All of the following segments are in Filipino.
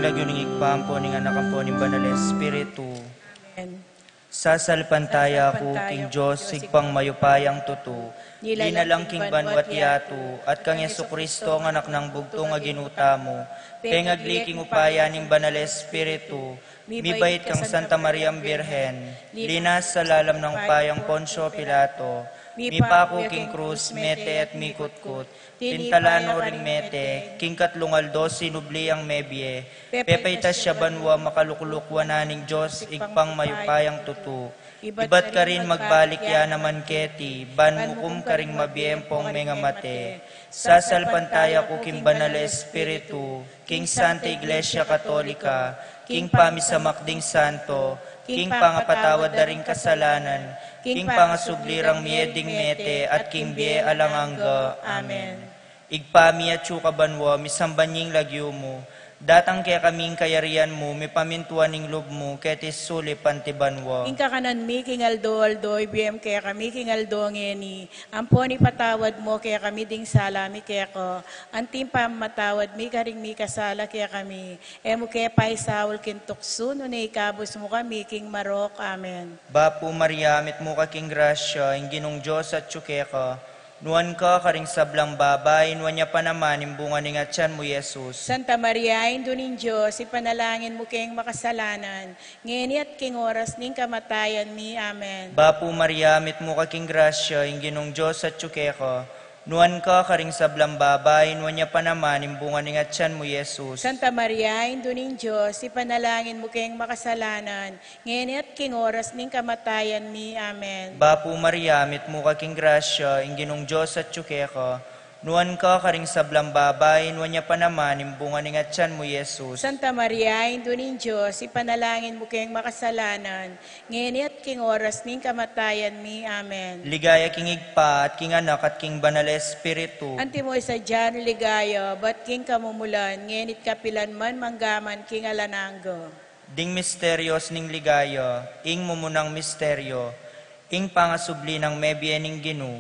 laguning igpampo ning anakampo ning banal Espiritu. Amen. Sasalpantaya ko king Diyos igpang mayupayang tuto. Linalang king banwat yato at kang Jesucristo ang anak ng bugto nga ginuta mo. Pengagliking upaya ning banal Espiritu. Mibait kang Santa Maria Birhen. Linas sa lalam ng payang Poncio Pilato. Mipako king krus, mete at mikutkut. Pintalano ring mete, king katlungaldo sinubli ang mebye. Pepaitas siya banwa makalukulukwa na ning Diyos, igpang mayupayang tutu. Ibat ka rin magbalik ya naman keti, ban mukum ka ring mabiyempong mga mate. Sasalpantaya ko king banal Espiritu, king Santa Iglesia Katolika, king pamisamakding santo, king pangapatawad na ring kasalanan, king pangasublirang mieding mete, at king bie alangangga. Amen. Igpami at banwa, misambanying lagyo mo, datang kaya kaming kayarian mo, may pamintuan ning loob mo, ketis suli pantibanwa. King kakanan mi, king aldo, ibiyem kaya kami, king aldo ngeni. Amponi patawad mo, kaya kami ding salami, kaya ko. Antim pamatawad mi, karing mi kasala, kaya kami. Emo kaya paisawal kintukso, no na ikabos mo kami, king Marok. Amen. Bapu Maria, mit mo ka king grasya, ing ginong Diyos at tsuke ka. Nuan ka karing sablang babay, nuan niya pa naman imbunga ning atyan mo, Jesus. Santa Maria, Indo ning Diyos, ipanalangin mo kayong makasalanan, ngeni at king oras ning kamatayan mi. Amen. Bapu Maria, mit mo ka king grasya, ing ginong Diyos at tsuke ka. Nuan ka karing sablang babay, nuan niya pa naman imbunga ning atyan mo, Jesus. Santa Maria, Indo ning Diyos, ipanalangin mo kayong makasalanan, ngeni at king oras ning kamatayan mi. Amen. Bapu Maria, mit mo ka king grasya, ing ginong Diyos at tsuke ka. Nuan ka karing sablang babay, nuan niya pa naman imbunga ning atyan mo, Jesus. Santa Maria, Indo ning Diyos, ipanalangin mo kayong makasalanan, ngeni at king oras ning kamatayan mi. Amen. Ligaya king igpa at king anak at king banal Espiritu. Antimoy sa dyan ligaya, bat king kamumulan, ngenit kapilan man manggaman king alananggo. Ding misteryos ning ligaya, ing mumunang misteryo, ing pangasubli ng mebye ning ginu,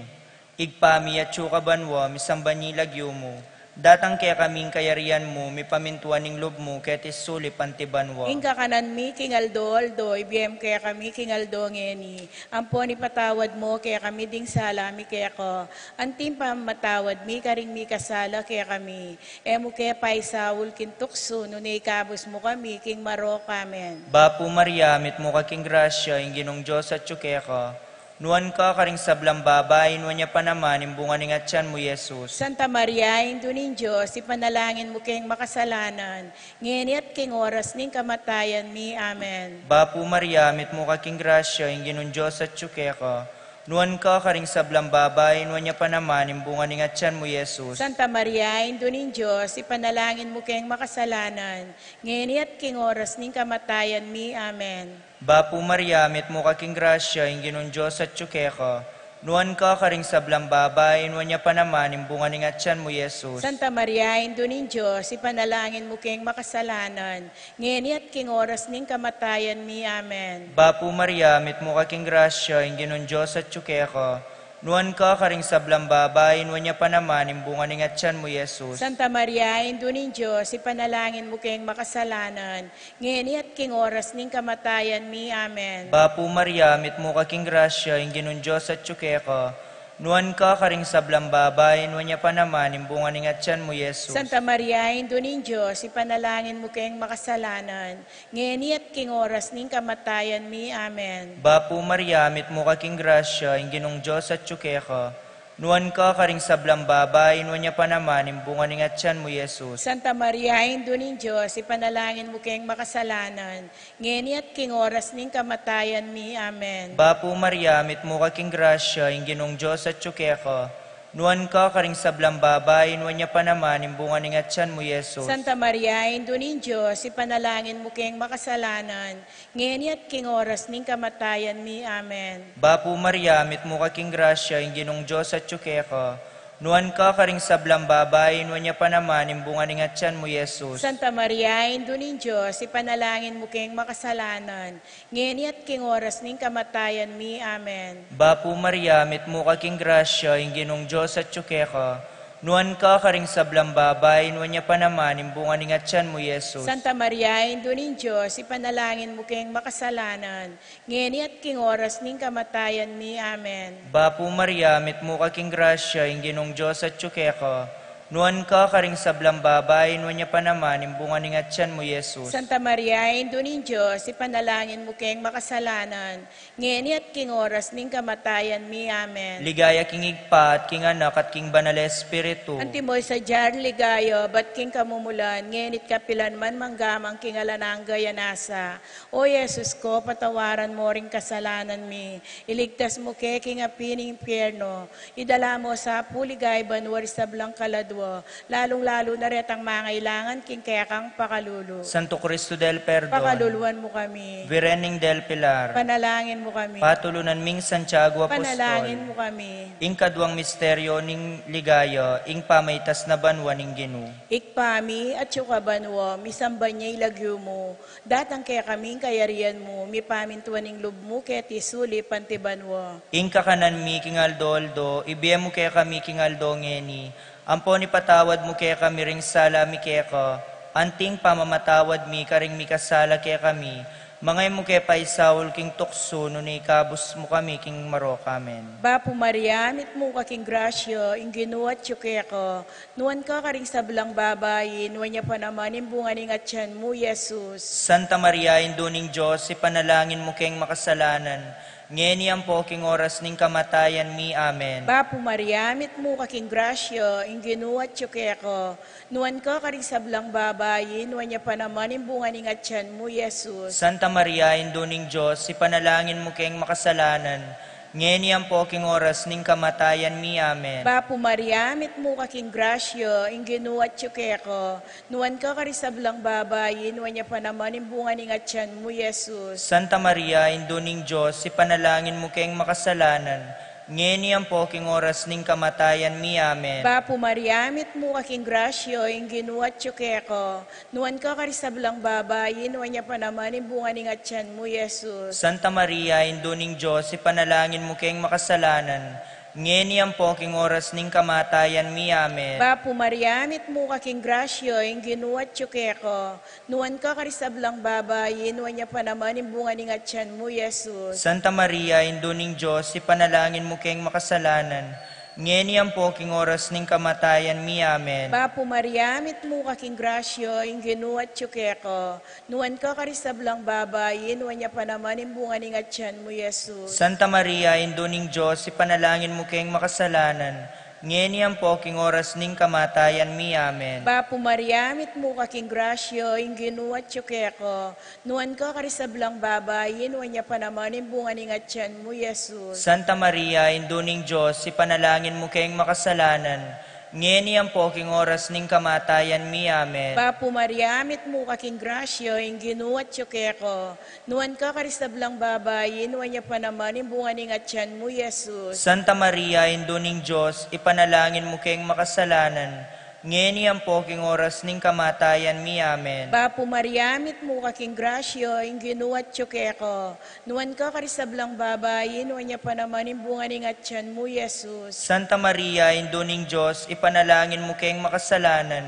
igpami at banwa, misambanyi lagyo mo, datang kaya kaming kayarian mo, mi pamintuan ning loob mo, ketis suli pantibanwa. Ing kakanan mi, king aldo, ibiyem kaya kami, king aldo ngeni. Amponi patawad mo, kaya kami ding salami, kaya ko. Antim pamatawad mi, karing mi kasala, kaya kami. Emo kaya paisawul kintukso, no ikabos mo kami, king Marok. Amen. Bapu Maria, mit mo ka king grasya, ing ginong Diyos at tsuke ka. Nuan ka karing sablang babay, nuan niya pa naman imbunga ning atyan mo, Jesus. Santa Maria, Indo ning Diyos, ipanalangin mo kayong makasalanan, ngeni at king oras ning kamatayan mi. Amen. Bapu Maria, mit mo ka king grasya, ing ginong Diyos at tsuke ka. Nuan ka karing sablang babay, nuan niya pa naman imbunga ning atyan mo, Jesus. Santa Maria, Indo ning Diyos, ipanalangin mo kayong makasalanan, ngeni at king oras ning kamatayan mi. Amen. Bapu Maria, mit mo ka king grasya, ing ginong Diyos at tsuke ka. Nuan ka karing sablang babay, nuan niya pa naman imbunga ning atyan mo, Jesus. Santa Maria, Indo ning Diyos, ipanalangin mo kayong makasalanan, ngeni at king oras ning kamatayan mi. Amen. Bapu Maria, mit mo ka king grasya, ing ginong Diyos at tsuke ka. Nuan ka karing sablang babay, nuan niya pa naman imbunga ning atyan mo, Jesus. Santa Maria, Indo ning Diyos, ipanalangin mo kayong makasalanan, ngeni at king oras ning kamatayan mi. Amen. Bapu Maria, mit mo ka king grasya, ing ginong Diyos at tsuke ka. Nuan ka karing sablang babay, nuan niya pa naman imbunga ning atyan mo, Jesus. Santa Maria, Indo ning Diyos, ipanalangin mo kayong makasalanan, ngeni at king oras ning kamatayan mi. Amen. Bapu Maria, mit mo ka king grasya, ing ginong Diyos at tsuke ka. Nuan ka karing sablang babay, nuan niya pa naman imbunga ning atyan mo, Jesus. Santa Maria, Indo ning Diyos, ipanalangin mo kayong makasalanan, ngeni at king oras ning kamatayan mi. Amen. Bapu Maria, mit mo ka king grasya, ing ginong Diyos at tsuke ka. Nuan ka karing sablang babay, nuan niya pa naman imbunga ning atyan mo, Jesus. Santa Maria, Indo ning Diyos, ipanalangin mo kayong makasalanan, ngeni at king oras ning kamatayan mi. Amen. Bapu Maria, mit mo ka king grasya, ing ginong Diyos at tsuke ka. Nuan ka karing sablang babay, nuan niya pa naman imbunga ning atyan mo, Jesus. Santa Maria, Indo ning Diyos, ipanalangin mo kayong makasalanan, ngeni at king oras ning kamatayan mi. Amen. Bapu Maria, mit mo ka king grasya, ing ginong Diyos at tsuke ka. Nuan ka karing sablang babay, nuan niya pa naman, imbungan ni nga tiyan mo, Yesus. Santa Maria, Indunin Diyos, ipanalangin mo kayong makasalanan, ngeni at king oras ning kamatayan ni. Amen. Bapu Maria, mit mo kaking grasya, inginong Diyos at tsukeka. Nuan ka karing sablang babay, nuan niya pa naman, imbungan ni nga tiyan mo, Yesus. Santa Maria, Indunin Diyos, ipanalangin mo kayong makasalanan, ngeni at king oras ning kamatayan ni. Amen. Ligaya king igpa at king anak at king banal espiritu. Antimoy sa jar ligayo, bat king kamumulan, ngenit kapilan man manggamang king alanang gayanasa. O Yesus ko, patawaran mo ring kasalanan mi. Iligtas mo ke king apining impyerno. Idala mo sa puligay banwar sa blang kaladwa. Lalong-lalo na retang mangailangan king kaya kang pakalulu. Santo Cristo del Perdon. Pakaluluan mo kami. Virening del Pilar. Panalangin mo kami. Patulunan ming Santiago Panalangin Apostol. mo kami. Ing kadwang misteryo ning ligaya, ing pamaytas na banwa ning Ginu. Ikpami at sukabanwo, misamba niya ilagyo mo. Datang kaya kaming kayarian mo, mi pamintuan ning lub mo, kaya tisuli pantibanwo. Ing kakanan mi king aldo, ibiya mo kaya kami king aldo ngeni. Ampo ni patawad mo kaya kami ring sala mi kaya ka. Anting pamamatawad mi karing mi kasala kaya kami. Mangay mo kaya paisawol king tukso, no ni kabus mo kami king marok. Amen. Bapo Maria, mit mo kaking grasyo, ing ginuat kaya ko. Nuan ka karing sablang babayi, nuan niya pa naman imbungan ning atyan mo, Yesus. Santa Maria, Induning Diyos, ipanalangin mo kayong makasalanan. Ngeni ang poking oras ning kamatayan mi. Amen. Bapo Maria, mit mo kaking grasyo, ing ginuat kaya ko. Nuan ka karing sablang babayi, nuan niya pa naman imbungan ning atyan mo, Yesus. Santa Maria, Induning Diyos, ipanalangin mo kayong makasalanan. Ngeni ang poking oras ning kamatayan mi. Amen. Bapo Maria, mit mo kaking grasyo, ing ginuat kaya ko. Nuan ka karisablang babayi, nuan niya pa naman imbungan ning atyan mo, Yesus. Santa Maria, Induning Diyos, ipanalangin mo kayong makasalanan. Ngeni ang poking oras ning kamatayan mi. Amen. Bapo Maria, mit mo kaking grasyo, ing ginuat kaya ko. Nuan ka karisablang babayi, nuan niya pa naman imbungan ning atyan mo, Yesus. Santa Maria, Induning Diyos, ipanalangin mo kayong makasalanan. Ngeni ang poking oras ning kamatayan mi. Amen. Bapo Maria, mit mo kaking grasyo, ing ginuat kaya ko. Nuan ka karisablang babayi, nuan niya pa naman imbungan ning atyan mo, Yesus. Santa Maria, Induning Diyos, ipanalangin mo kayong makasalanan. Ngeni ang poking oras ning kamatayan mi. Amen. Bapo Maria, mit mo kaking grasyo, ing ginuat kaya ko. Nuan ka karisablang babayi, nuan niya pa naman imbungan ning atyan mo, Yesus. Santa Maria, Induning Diyos, ipanalangin mo kayong makasalanan. Ngeni ang poking oras ning kamatayan mi. Amen. Bapo Maria, mit mo kaking grasyo, ing ginuat kaya ko. Nuan ka karisablang babayi, nuan niya pa naman imbungan ning atyan mo, Yesus. Santa Maria, Induning Diyos, ipanalangin mo kayong makasalanan. Ngeni ang poking oras ning kamatayan mi. Amen. Bapo Maria, mit mo kaking grasyo, ing ginuat kaya ko. Nuan ka karisablang babayi, nuan niya pa naman imbungan ning atyan mo, Yesus. Santa Maria, Induning Diyos, ipanalangin mo kayong makasalanan. Ngeni ang poking oras ning kamatayan mi. Amen. Bapo Maria, mit mo kaking grasyo, ing ginuat kaya ko. Nuan ka karisablang babayi, nuan niya pa naman imbungan ning atyan mo, Yesus. Santa Maria, Induning Diyos, ipanalangin mo kayong makasalanan.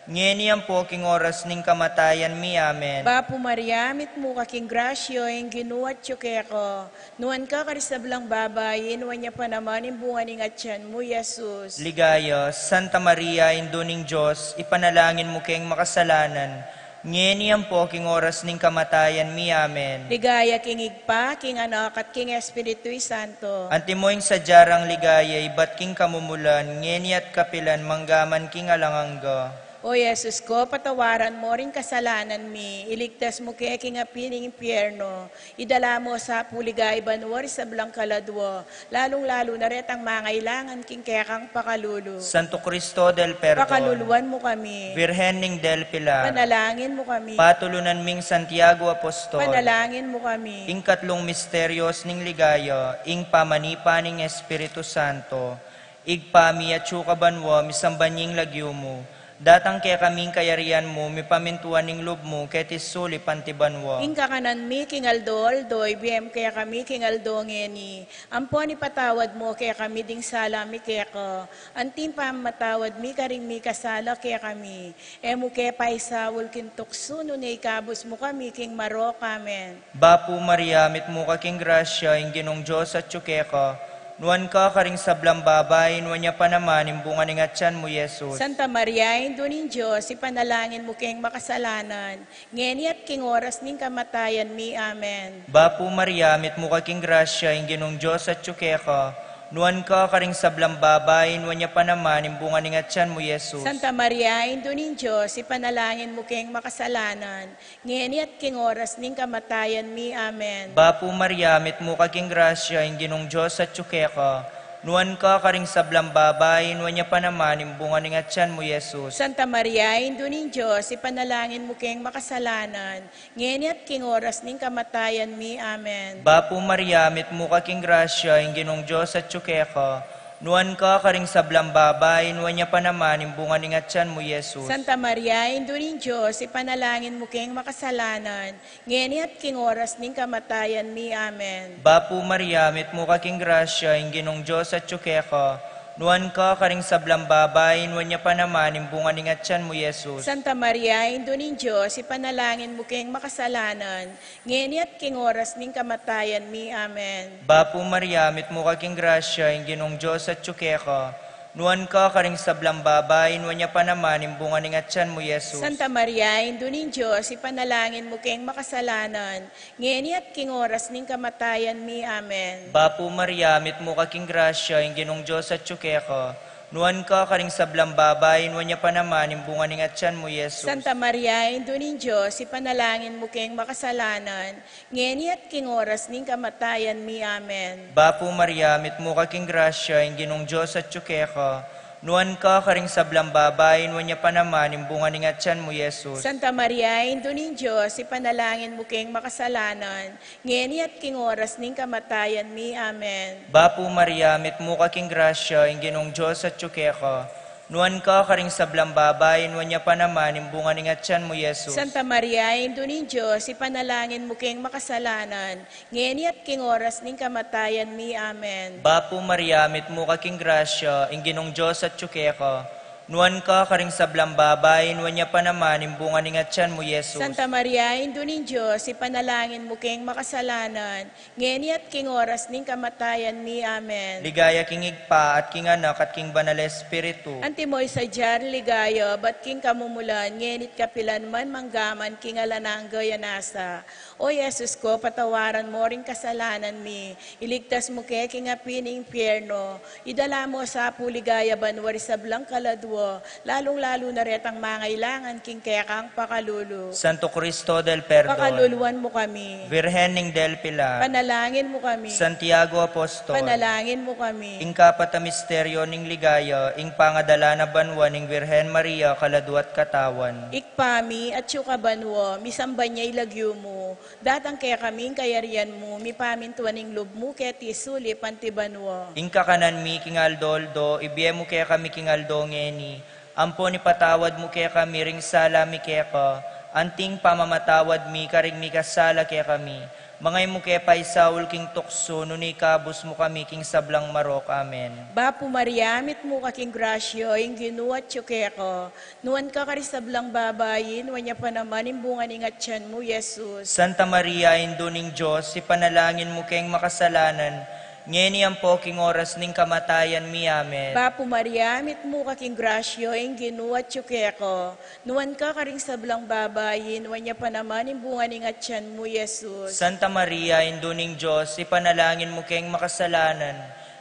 Ngeni ang poking oras ning kamatayan mi. Amen. Bapo Maria, mit mo kaking grasyo, ing ginuat kaya ko. Nuan ka karisablang babayi, nuan niya pa naman imbungan ning atyan mo, Yesus. Ligaya, Santa Maria, Induning Diyos, ipanalangin mo kayong makasalanan. Ngeni ang poking oras ning kamatayan mi. Amen. Ligaya king igpa, king anak at king Espiritu Santo. Antimoing sa jarang ligaya, ibat king kamumulan, ngeni at kapilan, manggaman king alangangga. O Yesus ko, patawaran mo rin kasalanan mi. Iligtas mo kaya king apining impyerno. Idala mo sa puligay banwar sa blang kaladwo. Lalong-lalo na retang mangailangan king kaya kang pakalulu. Santo Cristo del Perdon. Pakaluluan mo kami. Virgen ning del Pilar. Panalangin mo kami. Patulunan ming Santiago Apostol. Panalangin mo kami. Ing katlong misteryos ning ligaya, ing pamanipa ning Espiritu Santo, igpami at banwa misambanying lagyo mo, Datang kaya kaming kayarian mo, mi pamintuan ning loob mo, ket isuli pantibanwa. Inka kanan mi kingaldo, ibiyem kaya kami kingaldo ngeni. Ampon ipatawad mo kaya kami ding sala mi kaya ko. Antim pa matawad mi karing mi kasala kaya kami. Emu kaya paisawul kintukso no ikabos mo kami king marok, amen. Bapo Maria, mit mo kaking grasya, ing ginong Diyos at tsukeka. Nuan ka karing sablang babay, nuan niya pa naman, imbungan ning atyan mo, Yesus. Santa Maria, Indunin Diyos, ipanalangin mo kayong makasalanan. Ngeni at king oras ning kamatayan mi, amen. Bapo Maria, mit mo kaking grasya, ing ginong Diyos at tsukeka. Nuan ka karing sablang babay, nuan niya pa naman, imbungan ning atyan mo, Yesus. Santa Maria, Indunin Diyos, ipanalangin mo kayong makasalanan. Ngeni at king oras ning kamatayan mi, amen. Bapo Maria, mit mo kaking grasya, ing ginong Diyos at tsukeka. Nuan ka karing sablang babay, nuan niya pa naman, imbungan ning atyan mo, Yesus. Santa Maria, Indunin Diyos, ipanalangin mo kayong makasalanan. Ngeni at king oras ning kamatayan mi, amen. Bapo Maria, mit mo kaking grasya, ing ginong Diyos at tsukeka. Nuan ka karing sablang babay, nuan niya pa naman, imbungan ning atyan mo, Yesus. Santa Maria, Indunin Diyos, ipanalangin mo kayong makasalanan. Ngeni at king oras ning kamatayan mi, amen. Bapo Maria, mit mo kaking grasya, ing ginong Diyos at tsukeka. Nuan ka karing sablang babay, nuan niya pa naman, imbungan ning atyan mo, Yesus. Santa Maria, Indunin Diyos, ipanalangin mo kayong makasalanan. Ngeni at king oras ning kamatayan mi, amen. Bapo Maria, mit mo kaking grasya, ing ginong Diyos at tsukeka. Nuan ka karing sablang babay, nuan niya pa naman, imbungan ning atyan mo, Yesus. Santa Maria, Indunin Diyos, ipanalangin mo kayong makasalanan. Ngeni at king oras ning kamatayan mi, amen. Bapo Maria, mit mo kaking grasya, ing ginong Diyos at tsukeka. Nuan ka karing sablang babay, nuan niya pa naman, imbungan ning atyan mo, Yesus. Santa Maria, Indunin Diyos, ipanalangin mo kayong makasalanan. Ngeni at king oras ning kamatayan mi, amen. Bapo Maria, mit mo kaking grasya, ing ginong Diyos at tsukeka. Nuan ka karing sablang babay, nuan niya pa naman, imbungan ning atyan mo, Yesus. Santa Maria, Indunin Diyos, ipanalangin mo kayong makasalanan. Ngeni at king oras ning kamatayan mi, amen. Bapo Maria, mit mo kaking grasya, ing ginong Diyos at tsukeka. Nuan ka karing sablang babay, nuan niya pa naman, imbungan ning atyan mo, Yesus. Santa Maria, Indunin Diyos, ipanalangin mo kayong makasalanan. Ngeni at king oras ning kamatayan mi, amen. Bapo Maria, mit mo kaking grasya, ing ginong Diyos at tsukeka. Nuan ka karing sablang babay, nuan niya pa naman, imbungan ning atyan mo, Yesus. Santa Maria, Indunin Diyos, ipanalangin mo kayong makasalanan. Ngeni at king oras ning kamatayan mi, amen. Ligaya king igpa at king anak at king banal espiritu. Antimoy sa jar ligayo, bat king kamumulan, ngenit kapilan man manggaman, king alanang gayanasa. O Yesus ko, patawaran mo ring kasalanan mi, iligtas mo kay king apining pierno, idala mo sa puligaya banwari sa blang kaladwo, lalong-lalo na retang mangailangan king kaya kang pakalulu. Santo Cristo del Perdon. Pakaluluan mo kami. Virhening del Pilar. Panalangin mo kami. Santiago Apostol. Panalangin mo kami. Ing kapat a misteryo ning ligaya, ing pangadala na banwa ning Virhen Maria, kaladu at katawan. Ikpami at yukabanwo, misamba niya ilagyo mo. Datang kaya kaming kayarian mo, mi pamintuaning loob mo, kaya tisuli pantibanwo. Ing kakanan mi king aldoldo, ibiye mo kaya kami king aldo ngeni. Ampo ni patawad mo kaya kami ring sala mi kaya ka. Anting pamamatawad mi karing mi kasala kaya kami. Mangay mo kaya paisawul king tukso, nuni kabus mo kami king sablang marok. Amen. Bapo Mariamit mo kaking grasyo, ing ginuat ko. Nuan ka karisablang babayin, wanya pa naman imbungan ingatyan mo, Yesus. Santa Maria, Induning Diyos, ipanalangin mo kayong makasalanan, ngeni ang poking oras ning kamatayan mi. Amen. Bapo Mariamit mo kaking grasyo, ing ginuat ko. Nuan ka karing sablang babayin, wanya pa naman imbungan ingatyan mo, Yesus. Santa Maria, Induning Diyos, ipanalangin mo kayong makasalanan,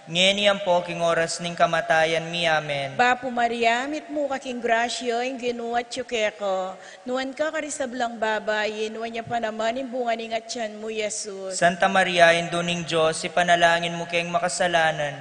ngeni ang poking oras ning kamatayan mi. Amen. Bapo Mariamit mo kaking grasyo, ing ginuat ko. Nuan ka karisablang babayin, wanya pa naman imbungan ingatyan mo, Yesus. Santa Maria, Induning Diyos, ipanalangin mo kayong makasalanan,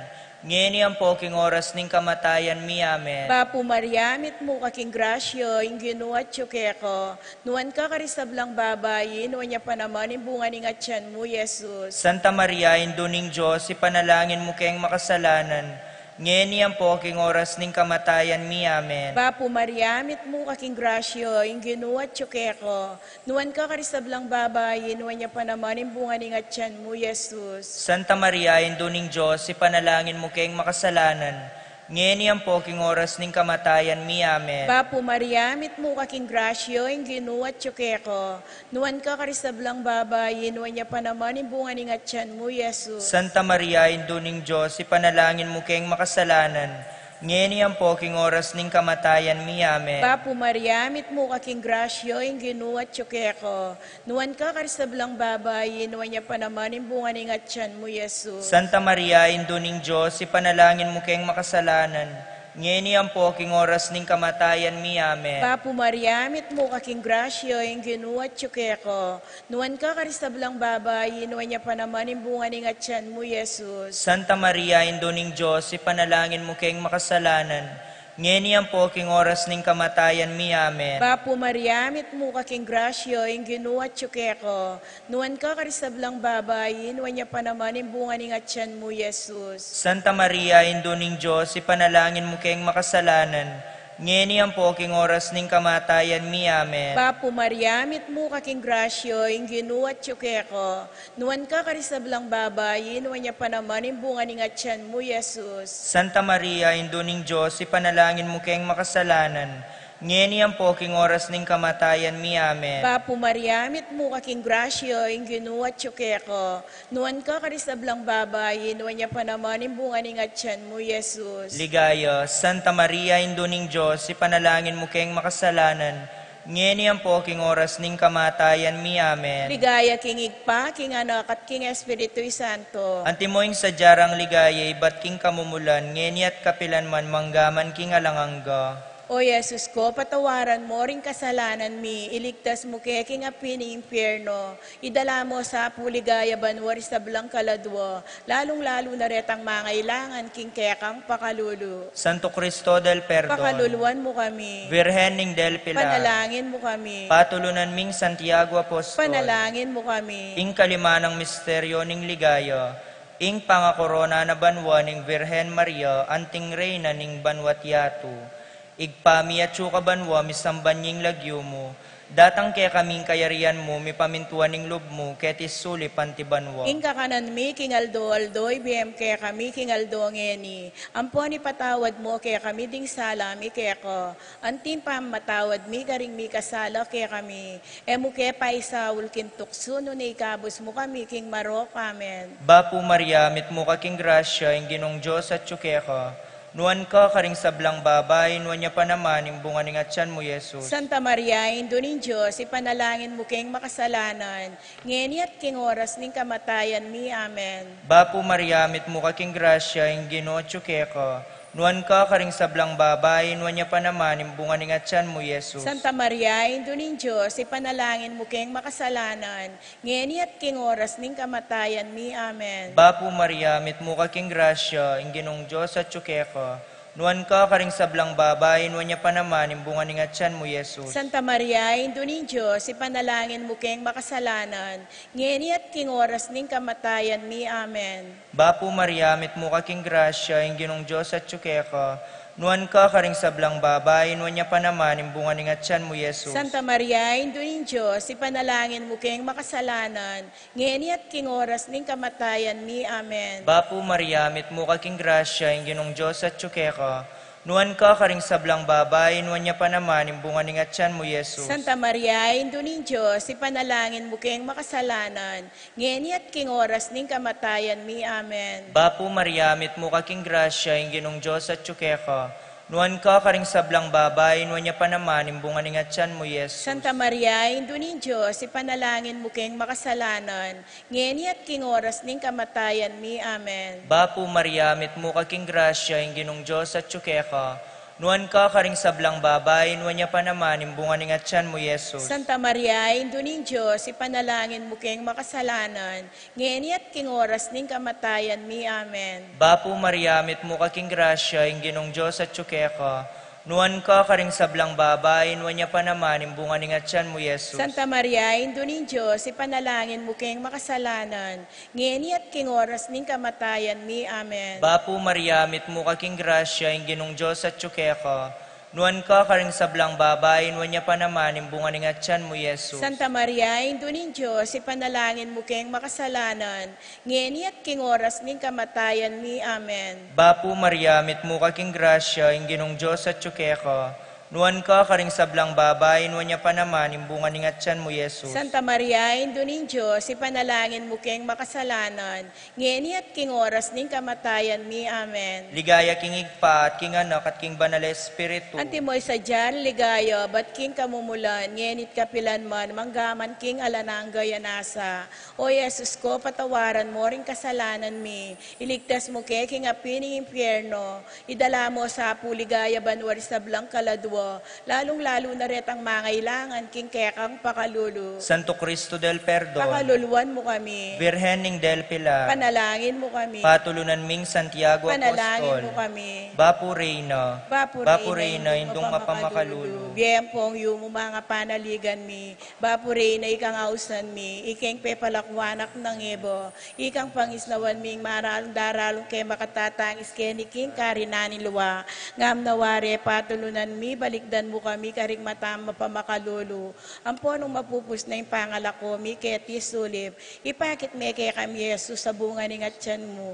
ngeni ang poking oras ning kamatayan mi. Amen. Bapo Mariamit mo kaking grasyo, ing ginuat ko. Nuan ka karisablang babayin, wanya pa naman imbungan ingatyan mo, Yesus. Santa Maria, Induning Diyos, ipanalangin mo kayong makasalanan, ngeni ang poking oras ning kamatayan mi. Amen. Bapo Maria, mit mo kaking grasyo, inginu at tsukeko, nuwan ka karisablang babay, nuwan niya pa naman imbungan ng atyan mo, Jesus. Santa Maria, Induning Diyos, ipanalangin mo kayong makasalanan, ngeni ang poking oras ning kamatayan mi. Amen. Bapo Maria, mit mo kaking grasyo, inginu at tsukeko, nuwan ka karisablang babay, nuwan niya pa naman imbungan ng atyan mo, Jesus. Santa Maria, Induning Diyos, ipanalangin mo kayong makasalanan, ngeni ang poking oras ning kamatayan mi. Amen. Bapo Maria, mit mo kaking grasyo, inginu at tsukeko, nuwan ka karisablang babay, nuwan niya pa naman imbungan ng atyan mo, Jesus. Santa Maria, Induning Diyos, ipanalangin mo kayong makasalanan, ngeni ang poking oras ning kamatayan mi. Amen. Bapo Maria, mit mo kaking grasyo, inginu at tsukeko, nuwan ka karisablang babay, nuwan niya pa naman imbungan ng atyan mo, Jesus. Santa Maria, Induning Diyos, ipanalangin mo kayong makasalanan, ngeni ang poking oras ning kamatayan mi. Amen. Bapo Maria, mit mo kaking grasyo, inginu at tsukeko, nuwan ka karisablang babay, nuwan niya pa naman imbungan ng atyan mo, Jesus. Santa Maria, Induning Diyos, ipanalangin mo kayong makasalanan, ngeni ang poking oras ning kamatayan mi. Amen. Bapo Maria, mit mo kaking grasyo, inginu at tsukeko, nuwan ka karisablang babay, nuwan niya pa naman imbungan ng atyan mo, Jesus. Santa Maria, Induning Diyos, ipanalangin mo kayong makasalanan, ngeni ang poking oras ning kamatayan mi. Amen. Bapo Maria, mit mo kaking grasyo, inginu at tsukeko, nuwan ka karisablang babay, nuwan niya pa naman imbungan ng atyan mo, Jesus. Ligaya, Santa Maria, Induning Diyos, ipanalangin mo kayong makasalanan, ngeni ang poking oras ning kamatayan mi. Amen. Ligaya king Igpa, king Anak at king Espiritu'y Santo. Antimoing sadyarang ligaya, ibat king kamumulan, ngeni at kapilan man manggaman king alangangga. O Jesus ko, patawaran mo ring kasalanan mi, iligtas mo kaya king api ni impyerno, idala mo sa puligaya banwari sa blang kaladwo, lalong-lalo na retang mangailangan king kekang pakalulu. Santo Cristo del Perdon, Pakaluluan mo kami, Virgen ning del Pilar, panalangin mo kami, patulunan ming Santiago Apostol, panalangin mo kami. ing kalimanang misteryo ning ligaya, ing pangakorona na banwa ning Virgen Maria, anting reyna ning banwat yatu, igpami at suka banwa misamban nying lagyo mo, datang kaya kaming kayarian mo, mi pamintuan ning loob mo, ketis suli panti banwa. Ing kakanan mi, king aldo, ibiyem kaya kami, king aldo ngeni. Ampon ipatawad mo, kaya kami ding salami, kaya ko. Antim pa matawad mi, karing mi kasala, kaya kami. Emu kaya pa isawul kintukso, no ikabos mo kami, king marok, amen. Bapo Maria, mit mo kaking grasya, ing ginong Diyos at tsukeka, nuan ka karing sablang babay, nuan niya pa naman, yung bunga ning atyan mo, Jesus. Santa Maria, Indo ning Diyos, ipanalangin mo kayong makasalanan, ngeni at king oras ning kamatayan mi, amen. Bapo Maria, mit mo kaking grasya, ing ginoo at tsukeka, nuan ka karing sablang babay, nuan niya pa naman, yung bunga ning atyan mo, Jesus. Santa Maria, Indo ning Diyos, ipanalangin mo kayong makasalanan, ngeni at king oras ning kamatayan mi, amen. Bapo Maria, mit mo kaking grasya, ing ginong Diyos at tsukeka, nuan ka karing sablang babay, nuan niya pa naman, yung bunga ning atyan mo, Jesus. Santa Maria, Indo ning Diyos, ipanalangin mo kayong makasalanan, ngeni at king oras ning kamatayan mi, amen. Bapo Maria, mit mo kaking grasya, ing ginong Diyos at tsukeka, nuan ka karing sablang babay, nuan niya pa naman, yung bunga ning atyan mo, Jesus. Santa Maria, Indo ning Diyos, ipanalangin mo kayong makasalanan, ngeni at king oras ning kamatayan mi, amen. Bapo Maria, mit mo kaking grasya, ing ginong Diyos at tsukeka, nuan ka karing sablang babay, nuan niya pa naman, yung bunga ning atyan mo, Jesus. Santa Maria, Indo ning Diyos, ipanalangin mo kayong makasalanan, ngeni at king oras ning kamatayan mi, amen. Bapo Maria, mit mo kaking grasya, ing ginong Diyos at tsukeka, nuan ka karing sablang babay, nuan niya pa naman, yung bunga ning atyan mo, Jesus. Santa Maria, Indo ning Diyos, ipanalangin mo kayong makasalanan, ngeni at king oras ning kamatayan mi, amen. Bapo Maria, mit mo kaking grasya, ing ginong Diyos at tsukeka, nuan ka karing sablang babay, nuan niya pa naman, yung bunga ning atyan mo, Jesus. Santa Maria, Indo ning Diyos, ipanalangin mo kayong makasalanan, ngeni at king oras ning kamatayan mi, amen. Bapo Maria, mit mo kaking grasya, ing ginong Diyos at tsukeka, Nuan ka karing sablang babayin, wanya pa naman, imbunga ni nga tiyan mo, Yesus. Santa Maria, Indo nin Diyos, ipanalangin mo kayong makasalanan, ngeni at king oras ning kamatayan mi. Amen. Bapu Maria, mit mo kaking grasya, yung ginong Diyos at tsukeka. Nuan ka karing sablang babayin, wanya pa naman, imbunga ni nga tiyan mo, Yesus. Santa Maria, Indo nin Diyos, ipanalangin mo kayong makasalanan, ngeni at king oras ning kamatayan mi. Amen. Bapu Maria, mit mo kaking grasya, yung ginong Diyos at tsukeka. Nuan ka karing sablang babayin, wanya pa naman, imbunga ni nga tiyan mo, Yesus. Santa Maria, Indo nin Diyos, ipanalangin mo kayong makasalanan, ngeni at king oras ning kamatayan mi. Amen. Ligaya king igpa at king anak at king banal na espiritu. Antimoy sa dyan, ligaya, bat king kamumulan, ngenit kapilan man, manggaman king alananga yanasa. O Yesus ko, patawaran mo ring kasalanan mi, iligtas mo kay king apining impyerno, idala mo sa puligaya banwari sa blang kaladwa, lalong-lalo na ret ang mangailangan king kekang pakalulu. Santo Cristo del Perdon. Pakaluluan mo kami, Virgening del Pilar. panalangin mo kami, Patulunan ming Santiago panalangin Apostol. mo kami. Bapu Reina. Bapu Reina, indong mapamakalulu. Biyempong yung mga panaligan mi. Bapu Reina, ikang ausan mi. Ikeng pepalakwanak ng ebo. Ikang pangisnawan ming maralong daralong kay makatatangis kay ni King Karinani Luwa. Ngam nawari, patulunan mi, balikdan mo kami, karing matama pamakalulu. Ang ponong mapupus na yung pangalako mi, kay tisulip. Ipakit me kay kami, Jesus, sa bunga ni ngatyan mo.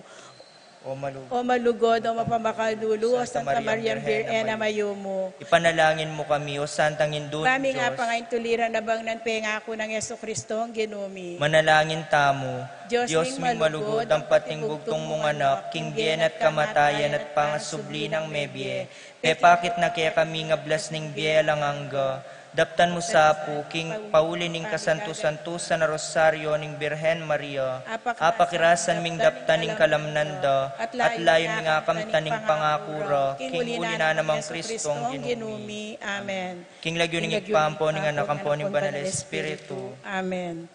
O malugod. O malugod, o mapamakadulu, o Santa Santa Maria Maria Virgen Virgen Mayumo. Ipanalangin mo kami, O Santang Indun Kami nga Diyos. pangain tuliran na bang ng pengako ng Yeso Kristo ang ginumi. Manalangin tamo. Diyos Diyos ming ming malugod, ang pating bugtong mong anak, king bien at kamatayan at pangasubli ng mebye. Pepakit na kaya kami nga blas ning biye langangga. Daptan mo sa apo, king pauli ning kasanto-santo na rosaryo ning Birhen Maria. Apakirasan ming daptan ning kalamnanda, at layon ning akamtan ning pangakura, king uli na namang Kristo ang ginumi. ginumi. Amen. King lagyo ning igpampo ning anakampo ning banal na espiritu. Amen.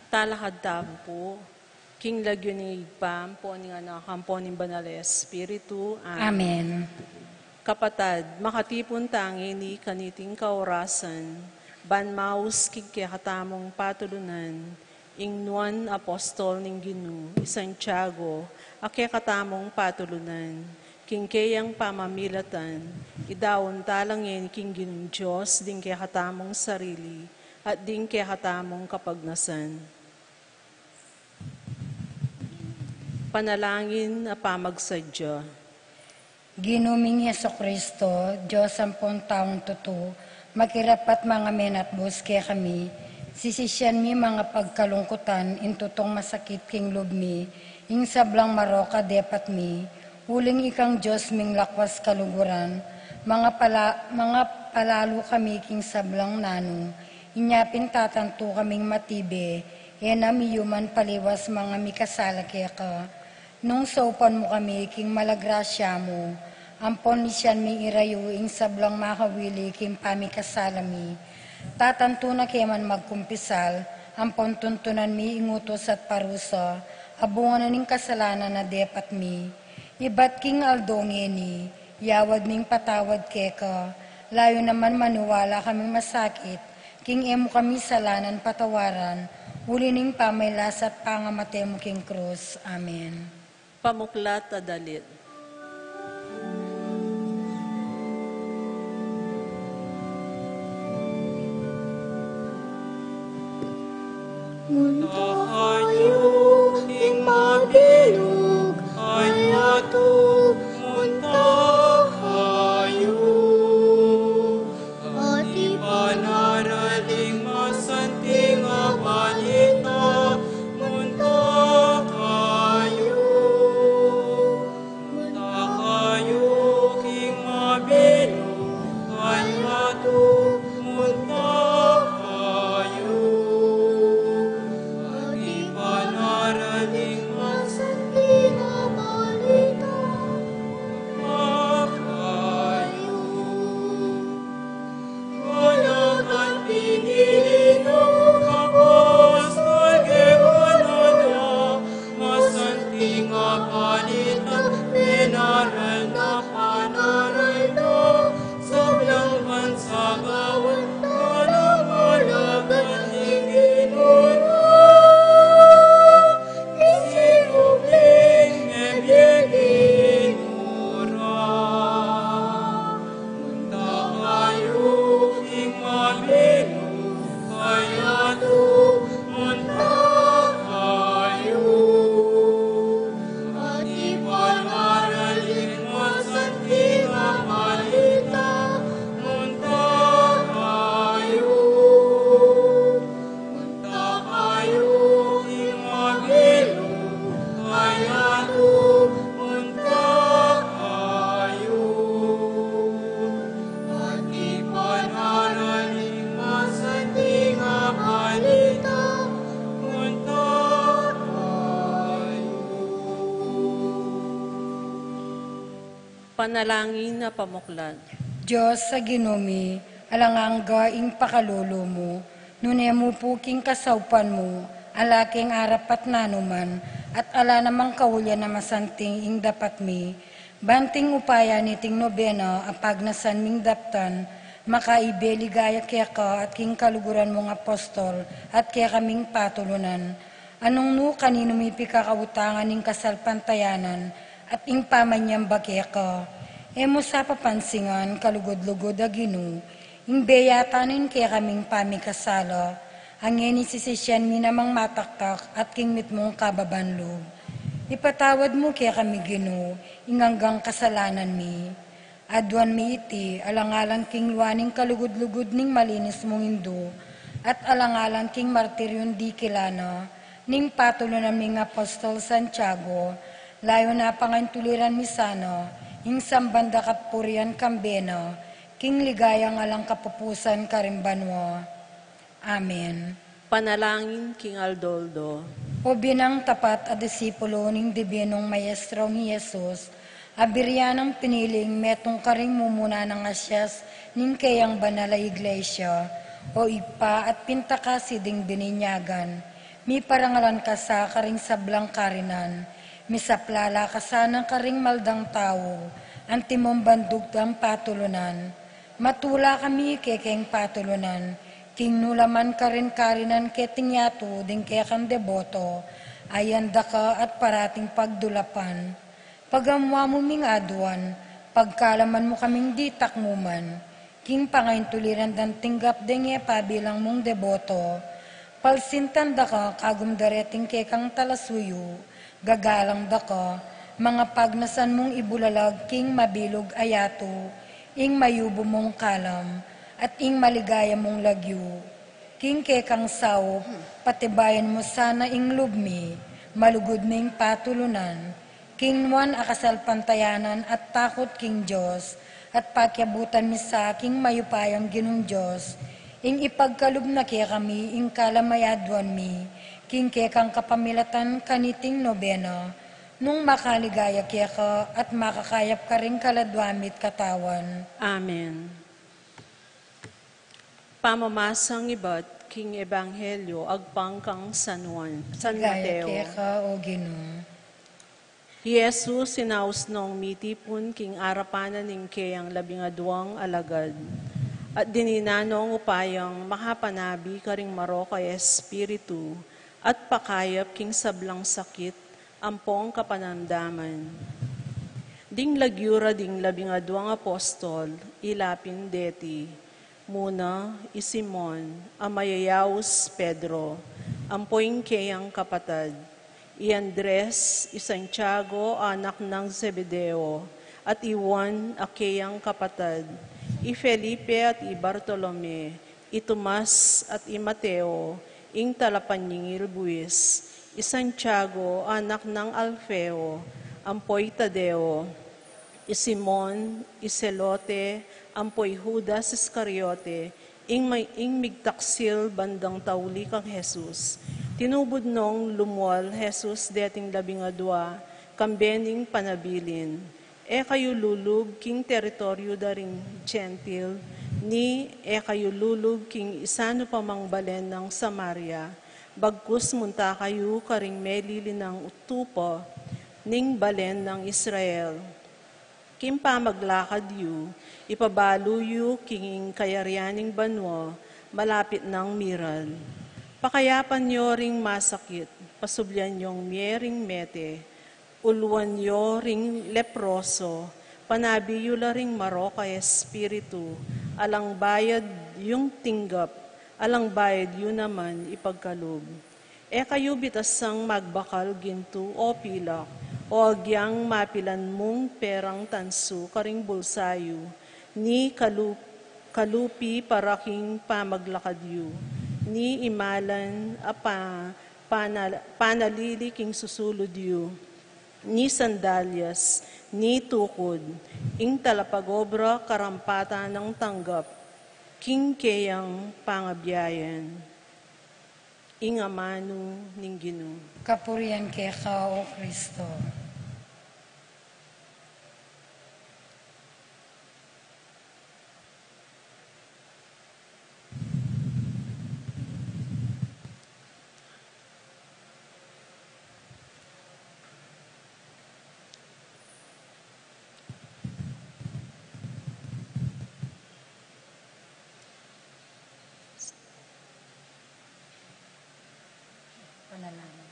talakad tampo, king lagyo ni Igpam, po ni anak, po ni Banal Espiritu. Amen. Kapatad, makatipon tangi ni kaniting kaorasan, banmaus kikatamong patulunan, ingnuan apostol ning Ginu, Santiago, katamong patulunan, kingkayang pamamilatan, idawon talangin king Ginung Diyos, ding katamong sarili, at ding katamong kapagnasan. Panalangin na pamagsadya. Ginuming Jesucristo, Diyos ang taong tuto, makirapat mga menatbos kaya kami, sisisyan mi mga pagkalungkutan, intutong masakit king lubmi, ing sablang maroka depat mi, huling ikang Diyos ming lakwas kaluguran, mga palalo kami king sablang nanong, inyapin tatanto kaming matibe, enami yuman paliwas mga mikasala kaya ka, nung saupan mo kami king malagrasya mo, ampon ni siyan mi irayo ing sablang makawili king pamikasalami. Tatanto na keman magkumpisal, ampon tuntunan mi ingutos at parusa, abungan na ning kasalanan na depat mi. Ibat king aldongeni, yawad ning patawad keka, layo naman manuwala kaming masakit, king emo kami salanan patawaran, uli ning pamaylas at pangamate mo king krus. Amen. Pamuklat adalit. Tayo ing mabilog, ay ato munta kayo. At ipanaraling masanting balita, munta kayo. Munta kayo ing mabilog, ay ato munta kayo. Ipanaraling masanting balita, makayo. Walakan pinili ng apostol, kemanana, masanting balita, pinaral na panaral na, sablang bansagawan, manamalagan ng Ginoo. Panalangin na pamuklat. Diyos sa ginumi, alangangga ing pakalulo mo, nune mo puking kasaupan mo, alaking arapat nanuman, at ala namang kaulyan na masanting ing dapat mi, banting upaya niting nobena, apag nasan ming daptan, makaibe ligaya kaya ka at king kaluguran mong apostol, at kaya kaming patulunan. Anong nu kanino mi pikakautangan ing kasalpantayanan, at ing pamanyang bagya ka, emo sa papansingan, kalugod-lugod aginu, ing beyatanin kaya kaming pamikasala, angin isisisyan mi namang mataktak at king mitmong kababanlo. Ipatawad mo kaya kami ginu, inganggang kasalanan mi. Adwan mi iti, alangalan king luwaning kalugod-lugod ning malinis mong indo, at alangalan king martiryon di kilana, ning patulo naming apostol Santiago, layo na pangantuliran mi sana, ing sambanda katpurian kambena, king ligayang alang kapupusan karimbanwa. Amen. Panalangin King Aldoldo. O binang tapat a disipulo ning dibinong maestro ni Jesus, abiryanang piniling metong karing mumuna ng asyas ning kayang banala iglesia, o ipa at pintakasi ding bininyagan, mi parangalan ka sa karing sablang karinan, misaplala ka sa ng karing maldang tao, antimong bandugdang patulunan. Matula kami kekeng patulunan, king nulaman karin karinan keting yato, ding kekang deboto, ayanda ka at parating pagdulapan. Pagamwa mo ming aduan, pagkalaman mo kaming di takmuman, king pangain tuliran dan tinggap denge pabilang mong deboto, palsintan da ka kagum dareting kekang talasuyo, gagalang da ka, mga pagnasan mong ibulalag king mabilog ayato, ing mayubo mong kalam, at ing maligaya mong lagyo. King kekang sao, patibayan mo sana ing lubmi, malugod ming patulunan, king nuan akasal pantayanan at takot king Diyos, at pakyabutan mi sa king mayupayang ginong Diyos, ing ipagkalub na kaya kami, ing kalamayadwan mi, king kekang kapamilatan kaniting nobena, nung makaligaya kaya ka at makakayap ka rin kaladwamit katawan. Amen. Pamamasang iba't king Ebanghelyo agpang kang San Gaya Mateo. kaya ka o Ginoo. Jesus sinaus nung mitipon king arapanan ning kayang 12 alagad. At dininanong upayang makapanabi karing maro kay Espiritu at pakayap king sablang sakit ampong kapanamdaman. Ding lagyura ding 12 apostol, ilapin deti, muna Simon, amayayaus Pedro, ampoing kayang kapatad, i Andres, i Santiago, anak ng Zebedeo, at i Juan, akayang kapatad, i Felipe at i Bartolome, i Tomas at i Mateo, ing talapanyingil buwis, i Santiago, anak ng Alfeo, ampoy Tadeo, i Simon, i Celote, ampoy Judas Iscariote, ing migtaksil bandang tauli kang Jesus. Tinubod nung lumual Jesus deting 12, kambening panabilin. E kayo lulub king teritoryo daring gentil, ni e kayo lulub king isano pamang balen ng Samaria, bagkus munta kayo karing melili ng utupo, ning balen ng Israel. Kim pa maglakad yu, ipabalo yu king kayaryaning banwa, malapit ng miral. Pakayapan nyo ring masakit, pasublyan yung miering mete, uluan nyo ring leproso, panabi yu la ring maro kay Espiritu, alang bayad yung tinggap, alang bayad yu naman ipagkalub. E kayo bitasang magbakal ginto o pilak, o agyang mapilan mong perang tansu karing bulsayo, ni kalupi paraking pamaglakad yu, ni imalan panalili king susulod yu, ni sandalyas, ni tukod, ing talapagobra karampatan ng tanggap, king kayang pangabyayan, ing amano ning Ginoo. Kapurian kaya ka o Kristo. Panalangin.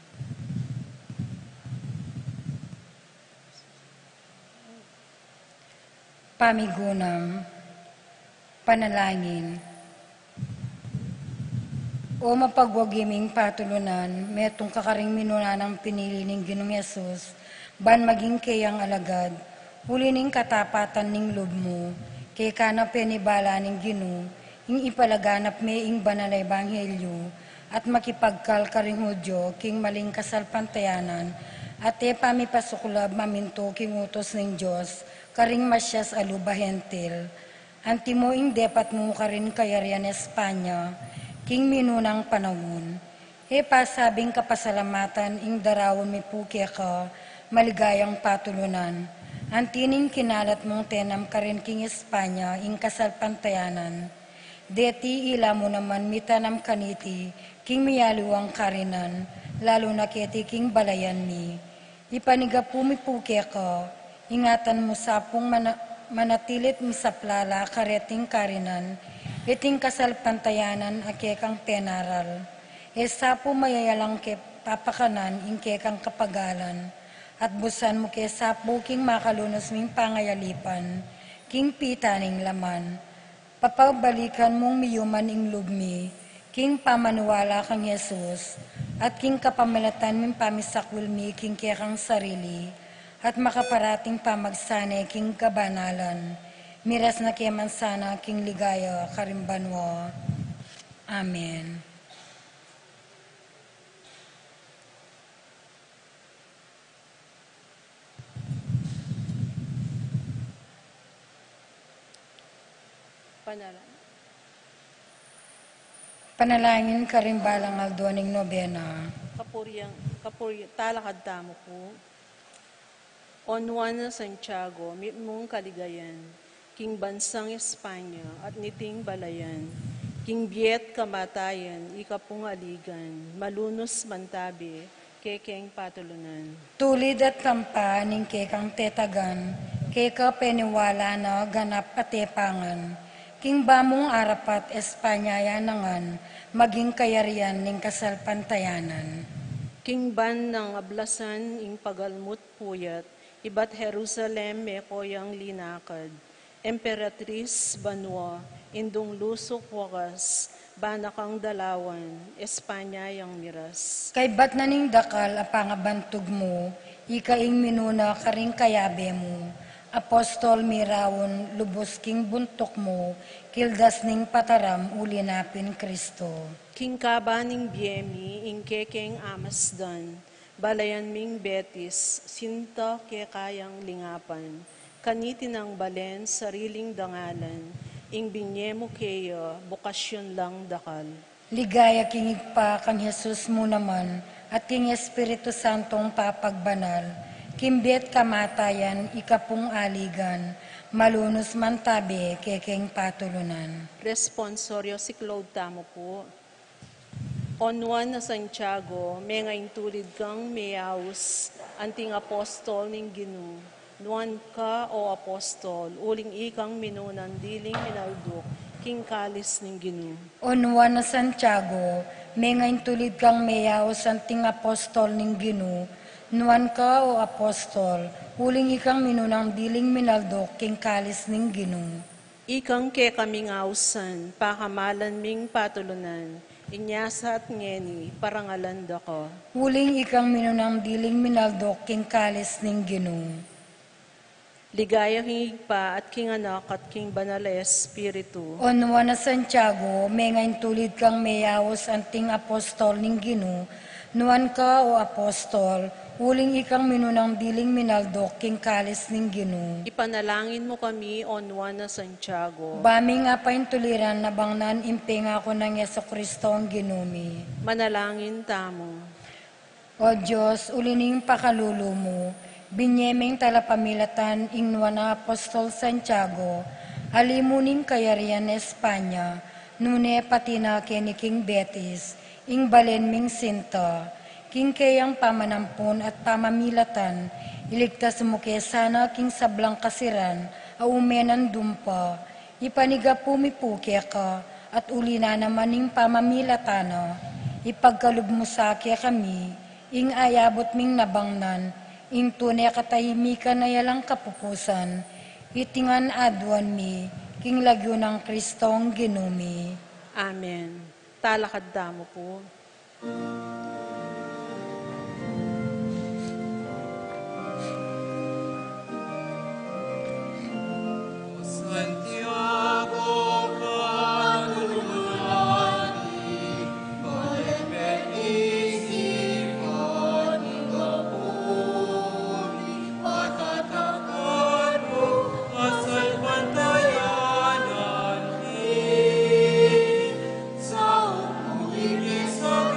Pamigunam, panalangin. O mapagwagiming patulunan, metong kakaring minunanang pinili ning Ginoong Yesus, ban maging kayang alagad, huli ning katapatan ning loob mo, kay kana penibala ning Ginoo, ing ipalaganap me ing banal na ebanghelyo, at makipagkal karing Hudyo, king maling kasalpantayanan, at e pamipasukulab maminto king utos ng Diyos, karing masyas alubahentil, antimo ing depat mo karin kayarian Espanya, king minunang panahon. E pasabing kapasalamatan ing darawon mi puke ka, maligayang patulunan, antining kinalat mong tenam karin king Espanya ing kasalpantayanan. Deti ila mo naman mitanam kaniti, king miyaluang karinan, lalo na keti king balayan mi. Ipaniga pumipuke ko, ingatan mo sapong manatilit mi sa plala kareting karinan, iting kasalpantayanan ake kang penaral. Sapo mayayalang ke papakanan inke kang kapagalan, at busan mo ke sapo king makalunos ming pangayalipan, king pitaning laman. Papabalikan mong miyuman ing lugmi, king pamanuwala kang Jesus, at king kapamalatan ming pamisakul mi king kekang sarili, at makaparating pamagsane king kabanalan, miras na keman sana king ligaya karimbanwa. Amen. Panalangin karimbalang aldoning nobena. Talakad tamo po. On Juan Santiago, mong kaligayan, king bansang Espanya at niting balayan, king biyet kamatayan, ikapung aligan, malunos mantabi, kekeng patulunan. Tulid at tampa ning kekang tetagan, keka peniwala na ganap at tepangan, king bamong arapat Espanya yanangan, maging kayarian ning kasalpantayanan. King ban ng ablasan ing pagalmut puyat, ibat Jerusalem me koyang linakad, Emperatriz Banwa, indong lusok wakas, banakang dalawan, Espanya yang miras. Kay bat na ning dakal apangabantog mo, ikaing minuna karing kayabe mo, Apostol mirawon lubos king buntok mo, kildas ning pataram ulinapin Kristo. King kaba ning biyemi, ing kekeng amasdan, balayan ming betis, sinta ke kayang lingapan, kaniti ng balen, sariling dangalan, ing binyemo keyo, bukasyon lang dakal. Ligaya king igpa kang Jesus mo naman, at king Espiritu Santong papagbanal, kimbet kamatayan, ikapung aligan, malunos mantabi, kekeng patulunan. Responsorio si Claude Tamo po. On Juan Santiago, may ngayon tulid kang mayaus, anting apostol ning Ginu. Nuan ka o apostol, uling ikang minunan diling minalduk, king kalis ning Ginu. On Juan Santiago, may ngayon tulid kang mayaus, anting apostol ning Ginu. Nuan ka o apostol, uling ikang minunang diling minaldok, king kalis ning Ginu. Ikang ke kaming ausan, pakamalan ming patulunan, inyasa at ngeni, parangalan dako. Uling ikang minunang diling minaldok, king kalis ning Ginu. Ligaya hingigpa at king anak at king banal na espiritu. On Juan Santiago, may ngayon tulid kang mayawos anting apostol ning Ginu. Nuan ka o apostol, uling ikang minunang diling minaldok, king kalis ning Ginu. Ipanalangin mo kami, on Juan Santiago. Bami nga paintuliran na bangnan impinga ko ng Yesukristo ang ginumi. Manalangin tamo. O Diyos, ulining pakalulu mo, binyemeng talapamilatan ingnuan na apostol Santiago, alimuning kayarian Espanya, nune pati na keniking Betis, ing balen ming sinta, king kayang pamanampun at pamamilatan, iligtas mo kaya sana king sablang kasiran, aumenan dumpa, ipaniga pumipuke ka, at uli na naman ing pamamilatana, ipagkalub mo sa kaya kami, ing ayabot ming nabangnan, ing tunay katahimikan na yalang kapupusan, itingan aduan mi, king lagyo ng Kristong ginumi. Amen. Talakad damo po. Santiago Panulani, Palepetisipan Kapuri, Patatakan mo, kasalpantayanan sa umuibig sa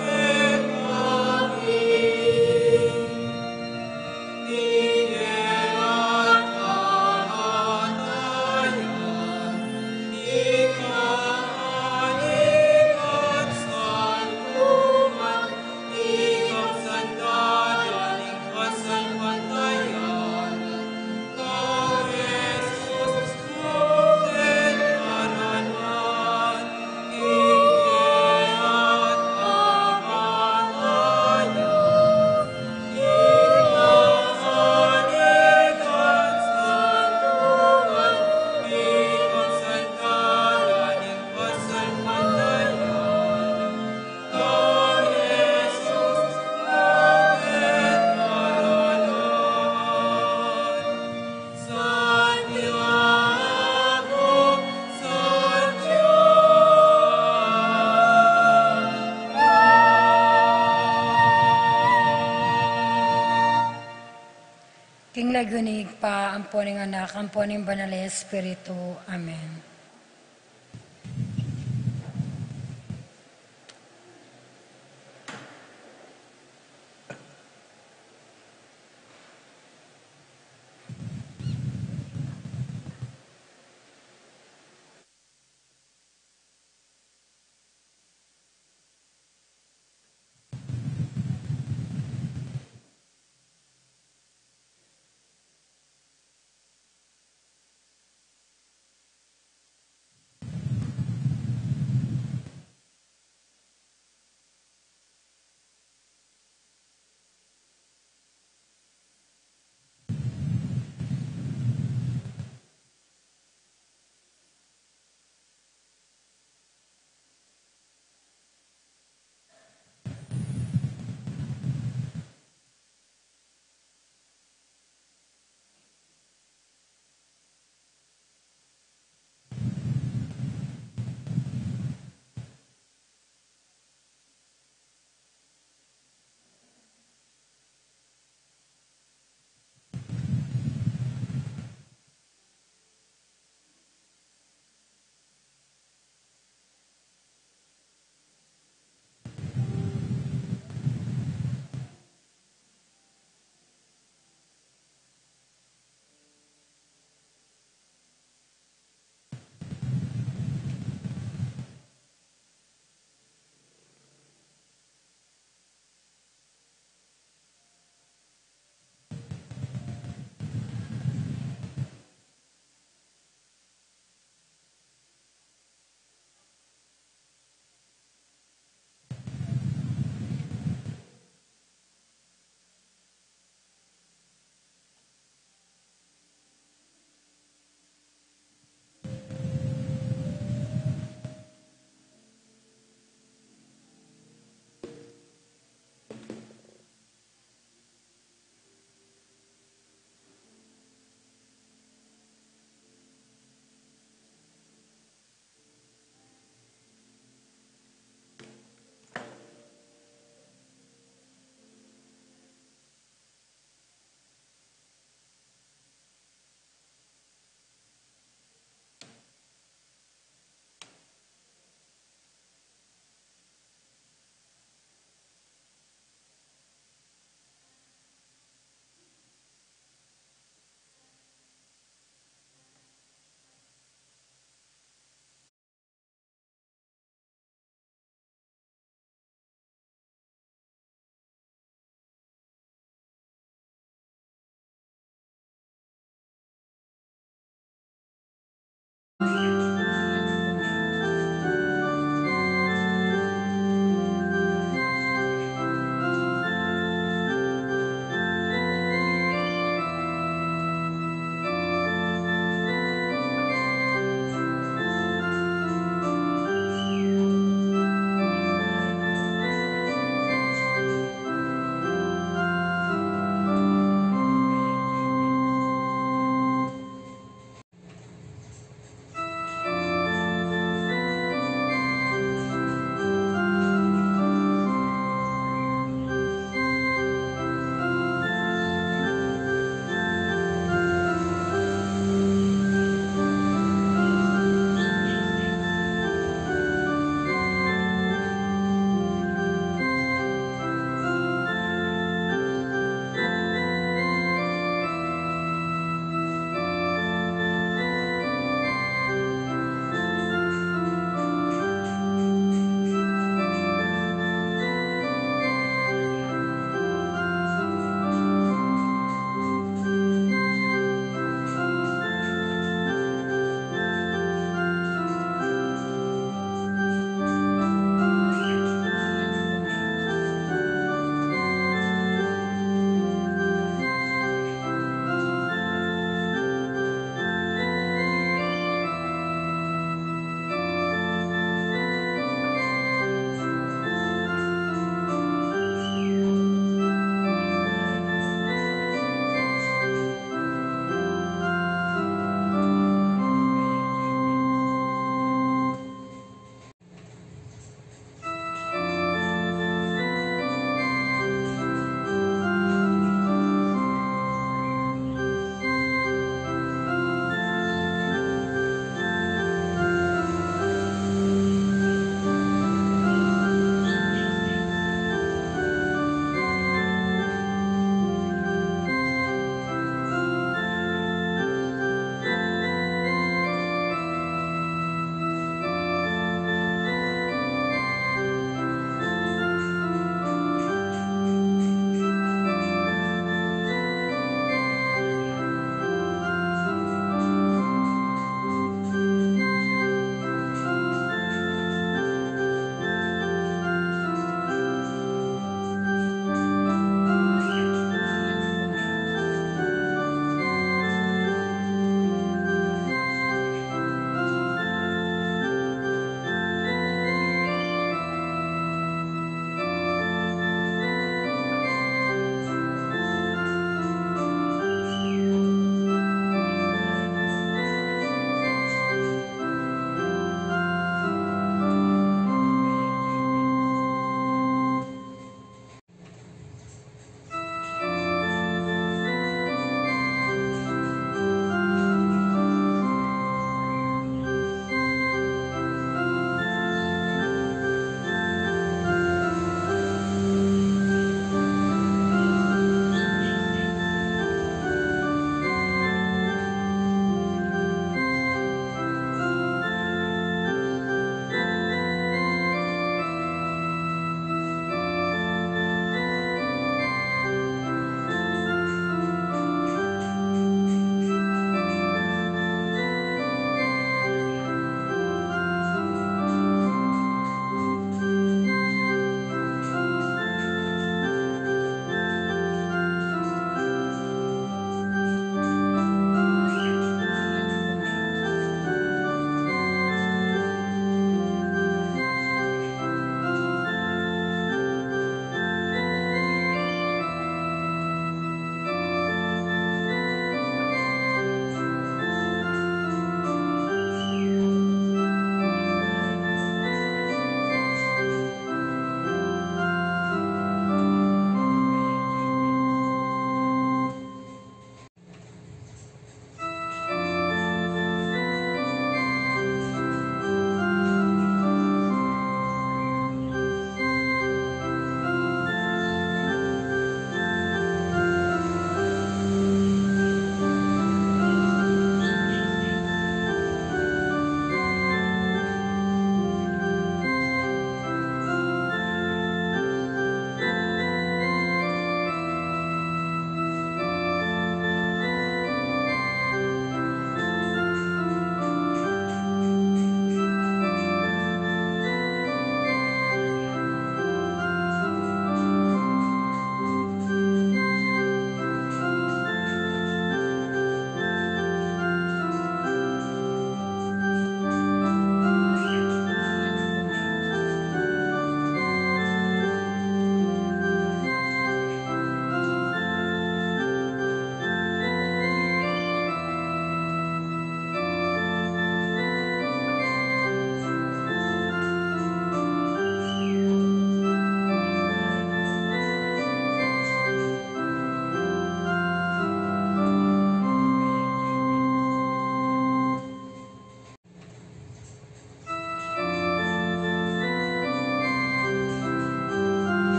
laguniig pa, ampo ning anak, ampo ning banal na Espiritu. Amen.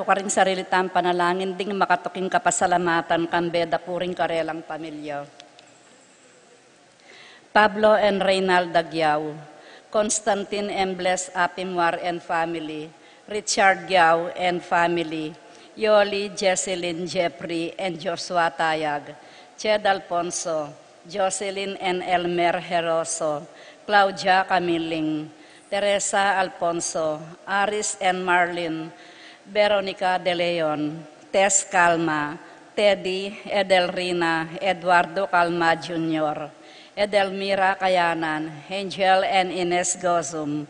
po ka rin sarilitan panalangin ding makatuking kapasalamatan kambeda puring karelang pamilya. Pablo and Reynald Dagyao, Constantine and Bless Apimwar and family, Richard Gyao and family, Yoli, Jesselyn, Jeffrey, and Joshua Tayag, Ched Alfonso, Jocelyn and Elmer Heroso, Claudia Camiling, Teresa Alfonso, Aris and Marlin, Veronica De Leon, Tess Calma, Teddy, Edelrina, Eduardo Calma Jr., Edelmira Kayanan, Angel and Ines Gozum,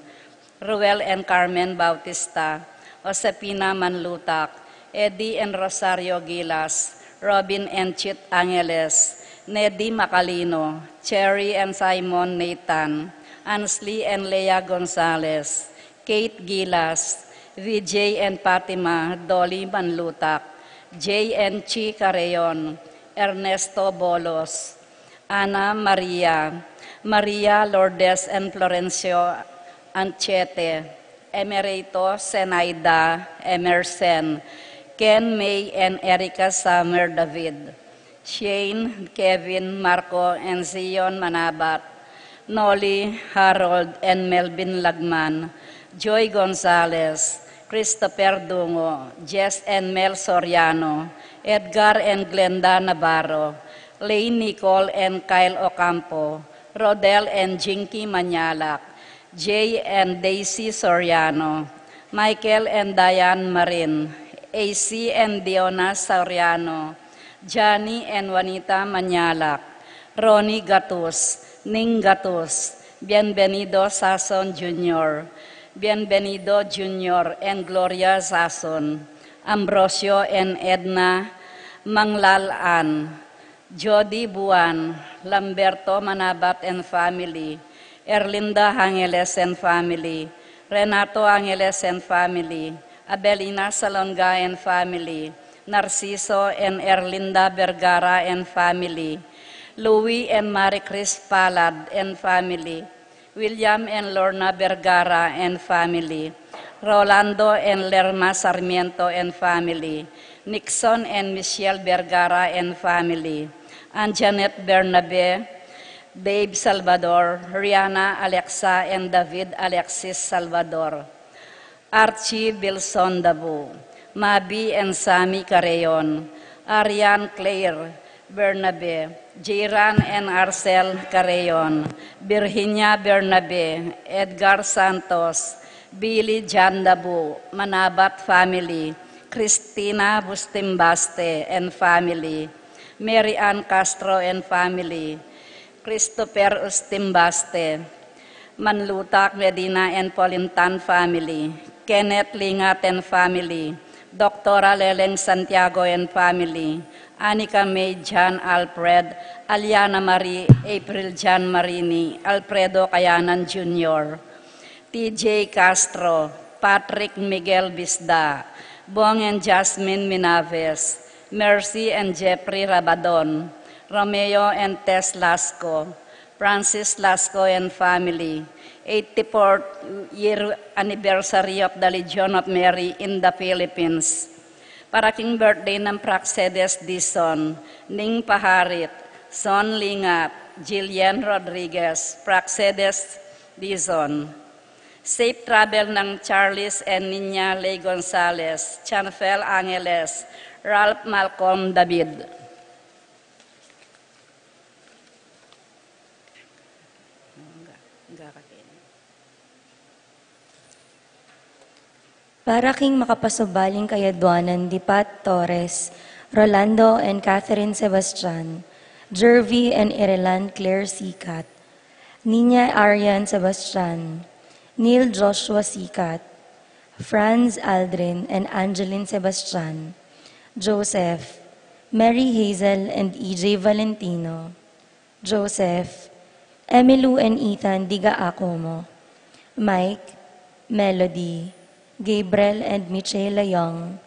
Ruel and Carmen Bautista, Josepina Manlutak, Eddie and Rosario Gilas, Robin and Chit Angeles, Neddy Macalino, Cherry and Simon Nathan, Ansley and Leah Gonzalez, Kate Gilas, VJ and Fatima Dolly Manlutak, J and Chi Carreon, Ernesto Bolos, Ana Maria, Maria Lourdes and Florencio Anchete, Emerito Senaida Emerson, Ken May and Erica Summer David, Shane, Kevin, Marco, and Zion Manabat, Noli, Harold, and Melvin Lagman, Joy Gonzalez, Christopher Dungo, Jess and Mel Soriano, Edgar and Glenda Navarro, Lane Nicole and Kyle Ocampo, Rodel and Jinky Manyalak, Jay and Daisy Soriano, Michael and Diane Marin, AC and Diona Soriano, Johnny and Juanita Manyalak, Ronnie Gatus, Ning Gatus, Bienvenido Sason Jr., Bienvenido Jr. and Gloria Sason, Ambrosio and Edna Manglalan, Jody Buwan, Lamberto Manabat and family, Erlinda Angeles and family, Renato Angeles and family, Abelina Salonga and family, Narciso and Erlinda Vergara and family, Louis and Marie Chris Palad and family, William and Lorna Vergara and family, Rolando and Lerma Sarmiento and family, Nixon and Michelle Vergara and family, Anjanet Bernabe, Dave Salvador, Rihanna Alexa and David Alexis Salvador, Archie Bilson Dabu, Mabi and Sammy Carreon, Ariane Claire Bernabe, Jiran and Arcel Carreon, Virginia Bernabe, Edgar Santos, Billy Jandabu, Manabat family, Christina Bustimbaste and family, Mary Ann Castro and family, Christopher Ustimbaste, Manlutak Medina and Polintan family, Kenneth Lingat and family, Dr. Leleng Santiago and family, Anika May Jan Alfred, Aliana Marie April Jan Marini, Alfredo Kayanan Jr., TJ Castro, Patrick Miguel Bisda, Bong and Jasmine Minaves, Mercy and Jeffrey Rabadon, Romeo and Tess Lasco, Francis Lasco and family, 84th year anniversary of the Legion of Mary in the Philippines. Paraking birthday ng Praxedes Dizon, Ning Paharit, Son Lingat, Jillian Rodriguez, Praxedes Dizon. Safe travel ng Charles and Nina Ley Gonzalez, Chanfel Angeles, Ralph Malcolm David. Para king makapasubaling kayadwanan di Pat Torres, Rolando and Catherine Sebastian, Jervy and Irelan Claire Sikat, Nina Arian Sebastian, Neil Joshua Sikat, Franz Aldrin and Angeline Sebastian, Joseph, Mary Hazel and EJ Valentino, Joseph, Emilu and Ethan Diga Acomo, Mike, Melody, Gabriel and Michela Young,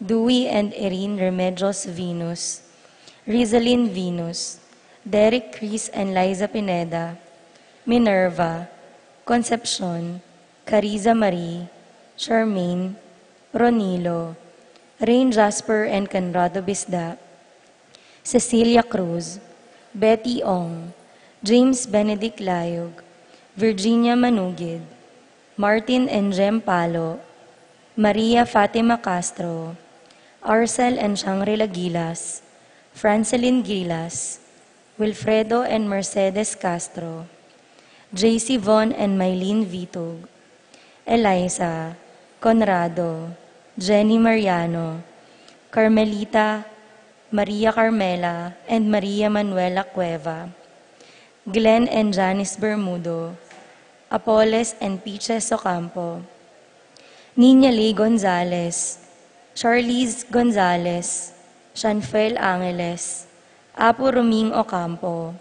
Dewey and Erin Remedios Venus, Rizalyn Venus, Derek Chris and Liza Pineda, Minerva, Concepcion, Cariza Marie, Charmaine, Ronilo, Rain Jasper and Conrado Bisda, Cecilia Cruz, Betty Ong, James Benedict Layog, Virginia Manugid, Martin and Jem Palo, Maria Fatima Castro, Arcel and Shangri-La Gilas, Francelyn Gilas, Wilfredo and Mercedes Castro, JC Von and Mylene Vitog, Eliza, Conrado, Jenny Mariano, Carmelita, Maria Carmela, and Maria Manuela Cueva, Glenn and Janice Bermudo, Apoles and Peaches Ocampo, Nina Lee Gonzalez, Charlize Gonzalez, Shanfel Angeles, Apo Roming Ocampo,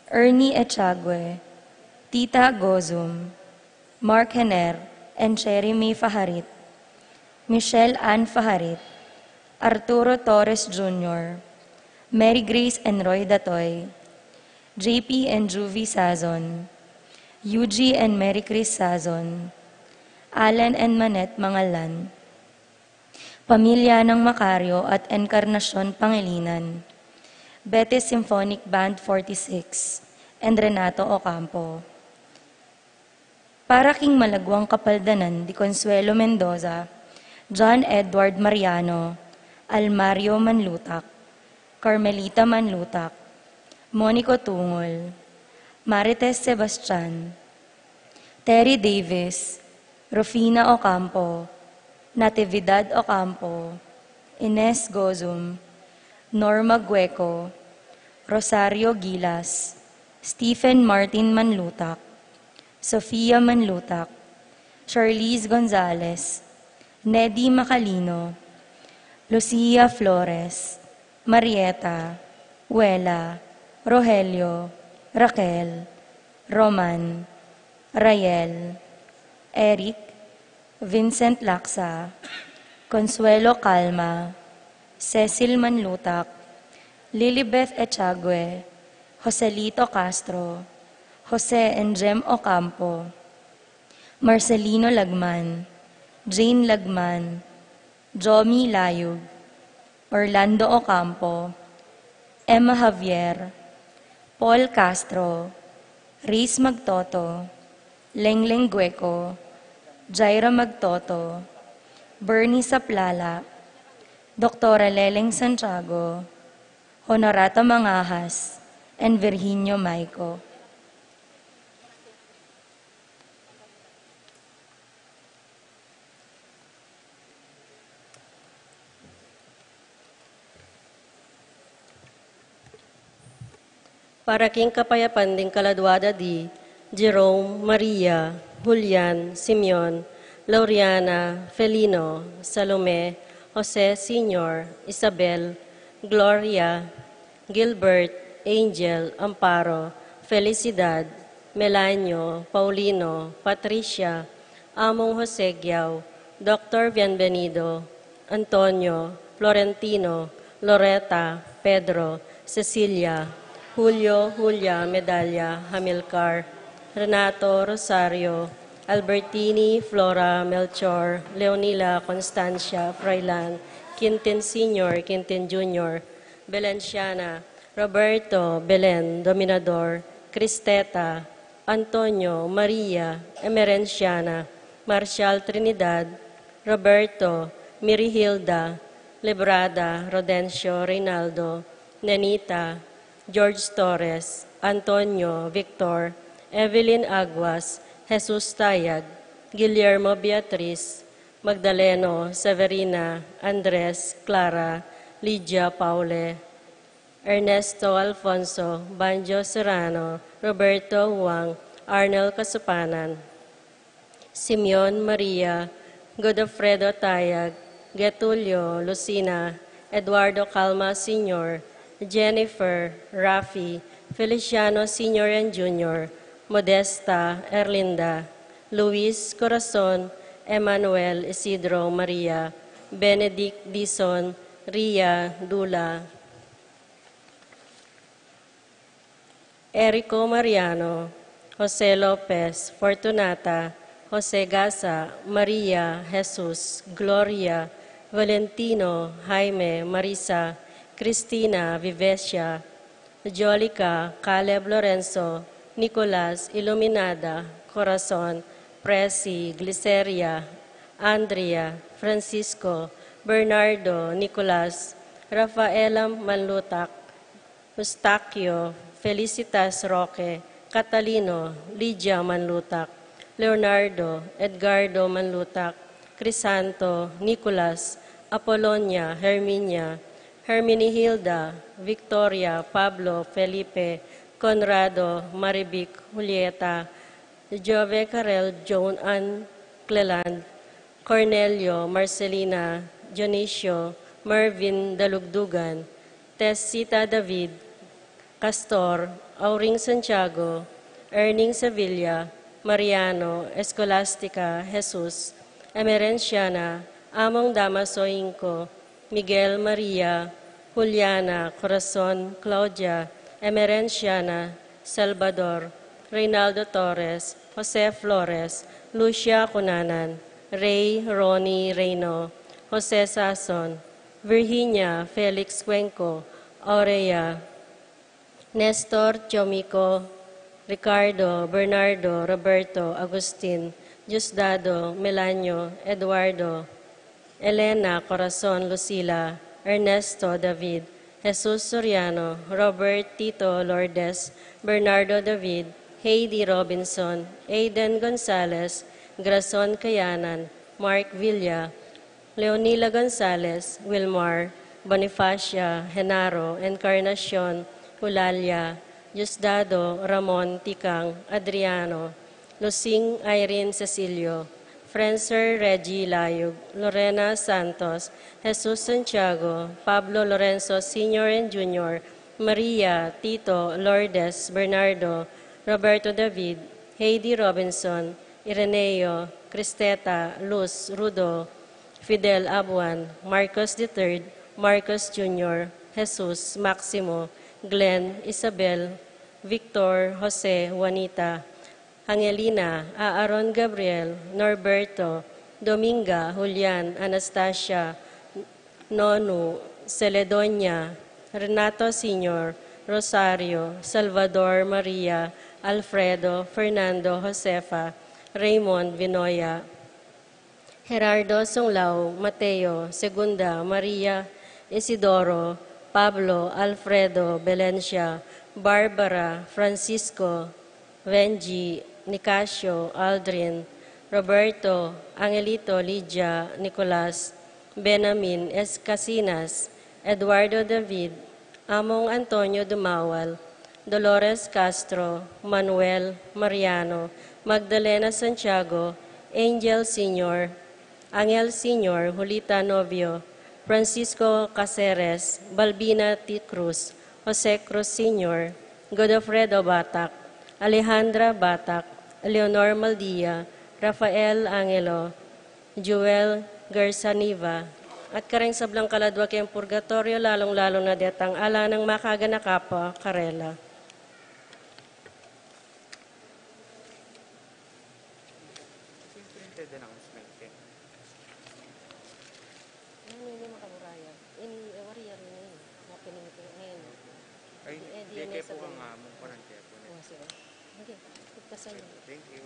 Ernie Echagüe, Tita Gozum, Mark Hener, and Cherry May Faharit, Michelle Ann Faharit, Arturo Torres Jr., Mary Grace and Roy Datoy, JP and Juvie Sazon, Yuji and Mary Chris Sazon, Alan and Manette Mangalan, Pamilya ng Macario at Encarnacion Pangilinan, Betis Symphonic Band 46, and Renato Ocampo. Para king Malagwang Kapaldanan di Consuelo Mendoza, John Edward Mariano, Almario Manlutak, Carmelita Manlutak, Monico Tungol, Marites Sebastian, Terry Davis, Rufina Ocampo, Natividad Ocampo, Ines Gozum, Norma Gueco, Rosario Gilas, Stephen Martin Manlutak, Sofia Manlutak, Charlize Gonzalez, Neddy Macalino, Lucia Flores, Marieta, Wela, Rogelio, Raquel, Roman, Rayel, Eric, Vincent Laksa, Consuelo Calma, Cecil Manlutak, Lilibeth Echagüe, Joselito Castro, Jose and Jem Ocampo, Marcelino Lagman, Jane Lagman, Jomi Layug, Orlando Ocampo, Emma Javier, Paul Castro, Reis Magtoto, Lengleng Gueco, Jaira Magtoto, Bernie Saplala, Dr. Leleng Santiago, Honorata Mangahas, and Virginio Maico. Para king kapayapan ding kaladwada di, Jerome, Maria, Julian, Simeon, Lauriana, Felino, Salome, Jose Sr., Isabel, Gloria, Gilbert, Angel, Amparo, Felicidad, Melanio, Paulino, Patricia, Among Jose Giao, Dr. Bienvenido, Antonio, Florentino, Loretta, Pedro, Cecilia, Julio, Julia, Medalla, Hamilcar, Renato, Rosario, Albertini, Flora, Melchor, Leonila, Constancia, Freilan, Quintin Sr., Quintin Jr., Belenciana, Roberto, Belen, Dominador, Cristeta, Antonio, Maria, Emerenciana, Marcial Trinidad, Roberto, Mirihilda, Lebrada, Rodencio, Reynaldo, Nenita, George Torres, Antonio, Victor, Evelyn Aguas, Jesus Tayag, Guillermo Beatriz, Magdaleno, Severina, Andres, Clara, Lydia Paule, Ernesto Alfonso, Banjo Serrano, Roberto Huang, Arnel Kasupanan, Simeon Maria, Godofredo Tayag, Getulio, Lucina, Eduardo Calma Sr., Jennifer, Rafi, Feliciano Sr. and Jr., Modesta, Erlinda, Luis Corazon, Emmanuel Isidro Maria, Benedict Dison, Ria Dula, Erico Mariano, Jose Lopez, Fortunata, Jose Gasa, Maria, Jesus, Gloria, Valentino, Jaime, Marisa, Cristina, Vivesia, Jolica, Caleb Lorenzo, Nicolas, Iluminada, Corazon, Presi, Gliceria, Andrea, Francisco, Bernardo, Nicolas, Rafaela Manlutak, Eustaquio, Felicitas Roque, Catalino, Lydia Manlutak, Leonardo, Edgardo Manlutak, Crisanto, Nicolas, Apolonia, Herminia, Herminihilda, Victoria, Pablo, Felipe, Conrado, Maribic, Julieta, Jove Carel, Joan Ann Cleland, Cornelio, Marcelina, Dionisio, Mervin Dalugdugan, Tessita David, Castor, Auring Santiago, Erning Sevilla, Mariano, Escolastica, Jesus, Emerenciana, Among Damaso Inco, Miguel Maria, Juliana, Corazon, Claudia, Emerenciana, Salvador, Reynaldo Torres, Jose Flores, Lucia Cunanan, Ray Ronnie Reyno, Jose Sason, Virginia Felix Cuenco, Aurea, Nestor Chomico, Ricardo, Bernardo, Roberto, Agustin, Diosdado, Melanio, Eduardo, Elena, Corazon, Lucila, Ernesto, David, Jesus Soriano, Robert Tito Lourdes, Bernardo David, Heidi Robinson, Aiden Gonzalez, Grason Kayanan, Mark Villa, Leonila Gonzalez, Wilmar, Bonifacia, Genaro, Encarnacion, Hulalia, Diosdado, Ramon, Tikang, Adriano, Lusing Irene Cecilio, Francer Reggie Layug, Lorena Santos, Jesus Santiago, Pablo Lorenzo Sr. and Jr., Maria, Tito, Lourdes, Bernardo, Roberto David, Heidi Robinson, Ireneo, Cristeta, Luz, Rudo, Fidel Abuan, Marcos III, Marcos Jr., Jesus, Maximo, Glenn, Isabel, Victor, Jose, Juanita, Angelina, Aaron Gabriel, Norberto, Dominga, Julian, Anastasia, Nonu, Celedonia, Renato Sr., Rosario, Salvador Maria, Alfredo, Fernando Josefa, Raymond Vinoya, Gerardo Sunglao, Mateo, Segunda, Maria, Isidoro, Pablo, Alfredo, Belencia, Barbara, Francisco, Venji, Nicasio, Aldrin, Roberto, Angelito, Lydia, Nicolas, Benamin, Escasinas, Eduardo David, Among Antonio Dumawal, Dolores Castro, Manuel Mariano, Magdalena Santiago, Angel Sr., Angel Sr., Julita Novio, Francisco Caceres, Balbina T. Cruz, Jose Cruz Sr., Godofredo Batak, Alejandra Batak, Leonor Maldia, Rafael Angelo, Joel Garsaniva, at kareng sablang kaladwa kayong purgatorio, lalong-lalo na detang ala ng makaga na kapwa, Karela. Thank you.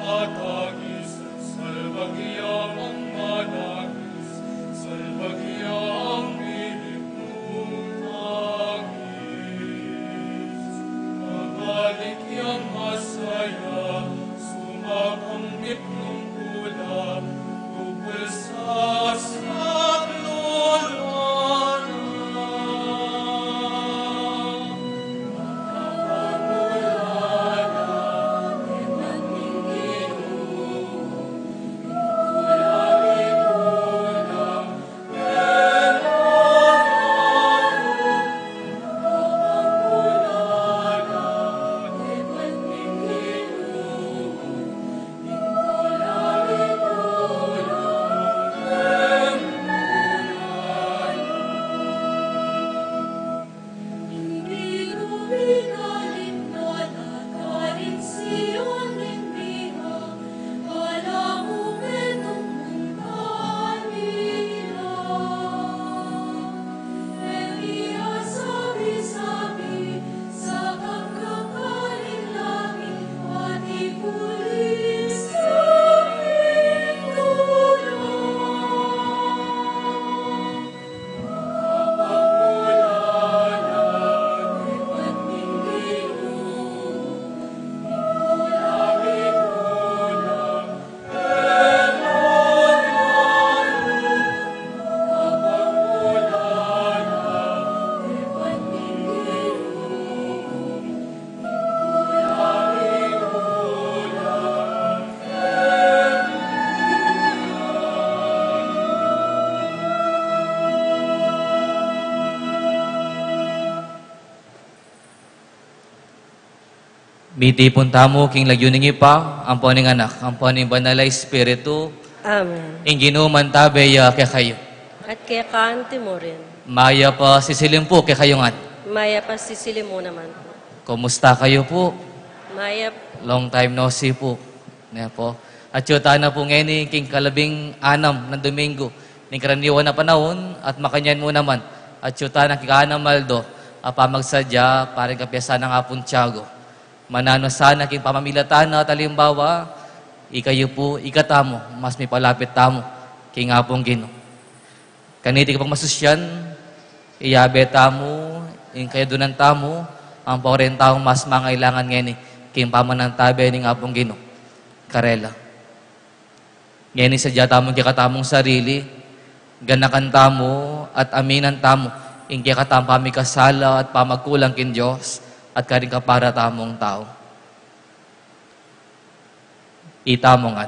matangis, salbagyang ang manangis, salbagyang pilit mong tangis. Mabalik yang masaya, sumakamit ng pula, bukol sa saklolana. Biti punta mo, king lagyuning ipa, ang poning anak, ang poning banalay espiritu, Amen. inginuman tabeya kay kayo. At kaya kaanti mo rin. Maya pa sisilim po kay kayo nga. Maya pa sisili mo naman po. Kumusta kayo po? Maya, Long time no see po. Nga po. At yuta na po ngayon king kalabing-anam ng Domingo. Ning karaniwan na panahon at makanyan mo naman. At yuta na kikaanam maldo, apamagsadya, parang kapyasa ng apon Tiago. Manano sana king pamamilatan at halimbawa, ikayo po, ikatamo, mas may palapit tamo, king apong Gino. Kaniti ka pang masusyan, iyabe tamo, ing kayo dunan tamo, ang paurin taong mas mangailangan ngayon, king pamanantabe ning apong Gino. Karela. Ngayon sadya tamong kikatamong sarili, ganakan tamo at aminan tamo, ing kikatam pamikasala at pamagkulang kin Diyos, at karing kapara tamong tao. Itamongan.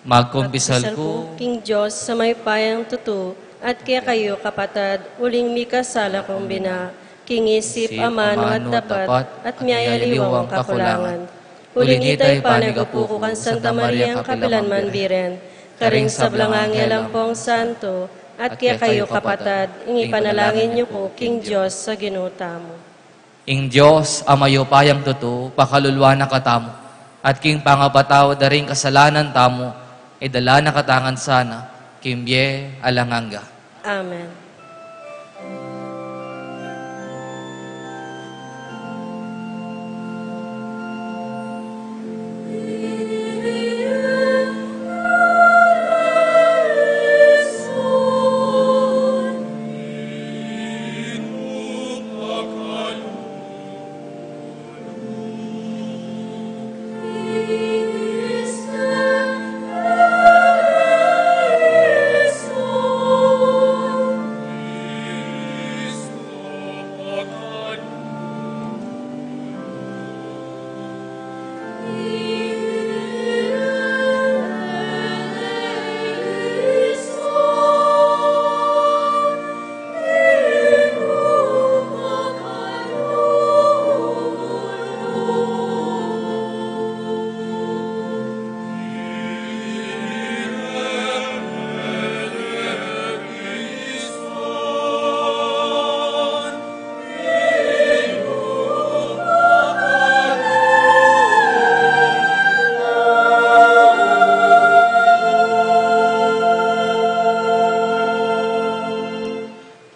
Magkumpisal ko, King Diyos, sa may payang tutu, at kaya kayo, kapatad, uling mikasala kong bina, king isip, amano at dapat, at miyayaliwang kakulangan. Uling itay panagapukukan Santa Maria ang kapilan man biren, karing sablangang yalampong santo, at kaya kayo, kapatad, ingi panalangin niyo ko, King Diyos, sa ginuta mo. ing Diyos, amayo payang tutu, pakalulwa na katamo, at king pangapataw da ring kasalanan tamo, idala na katangan sana, kimbye alanganga. Amen.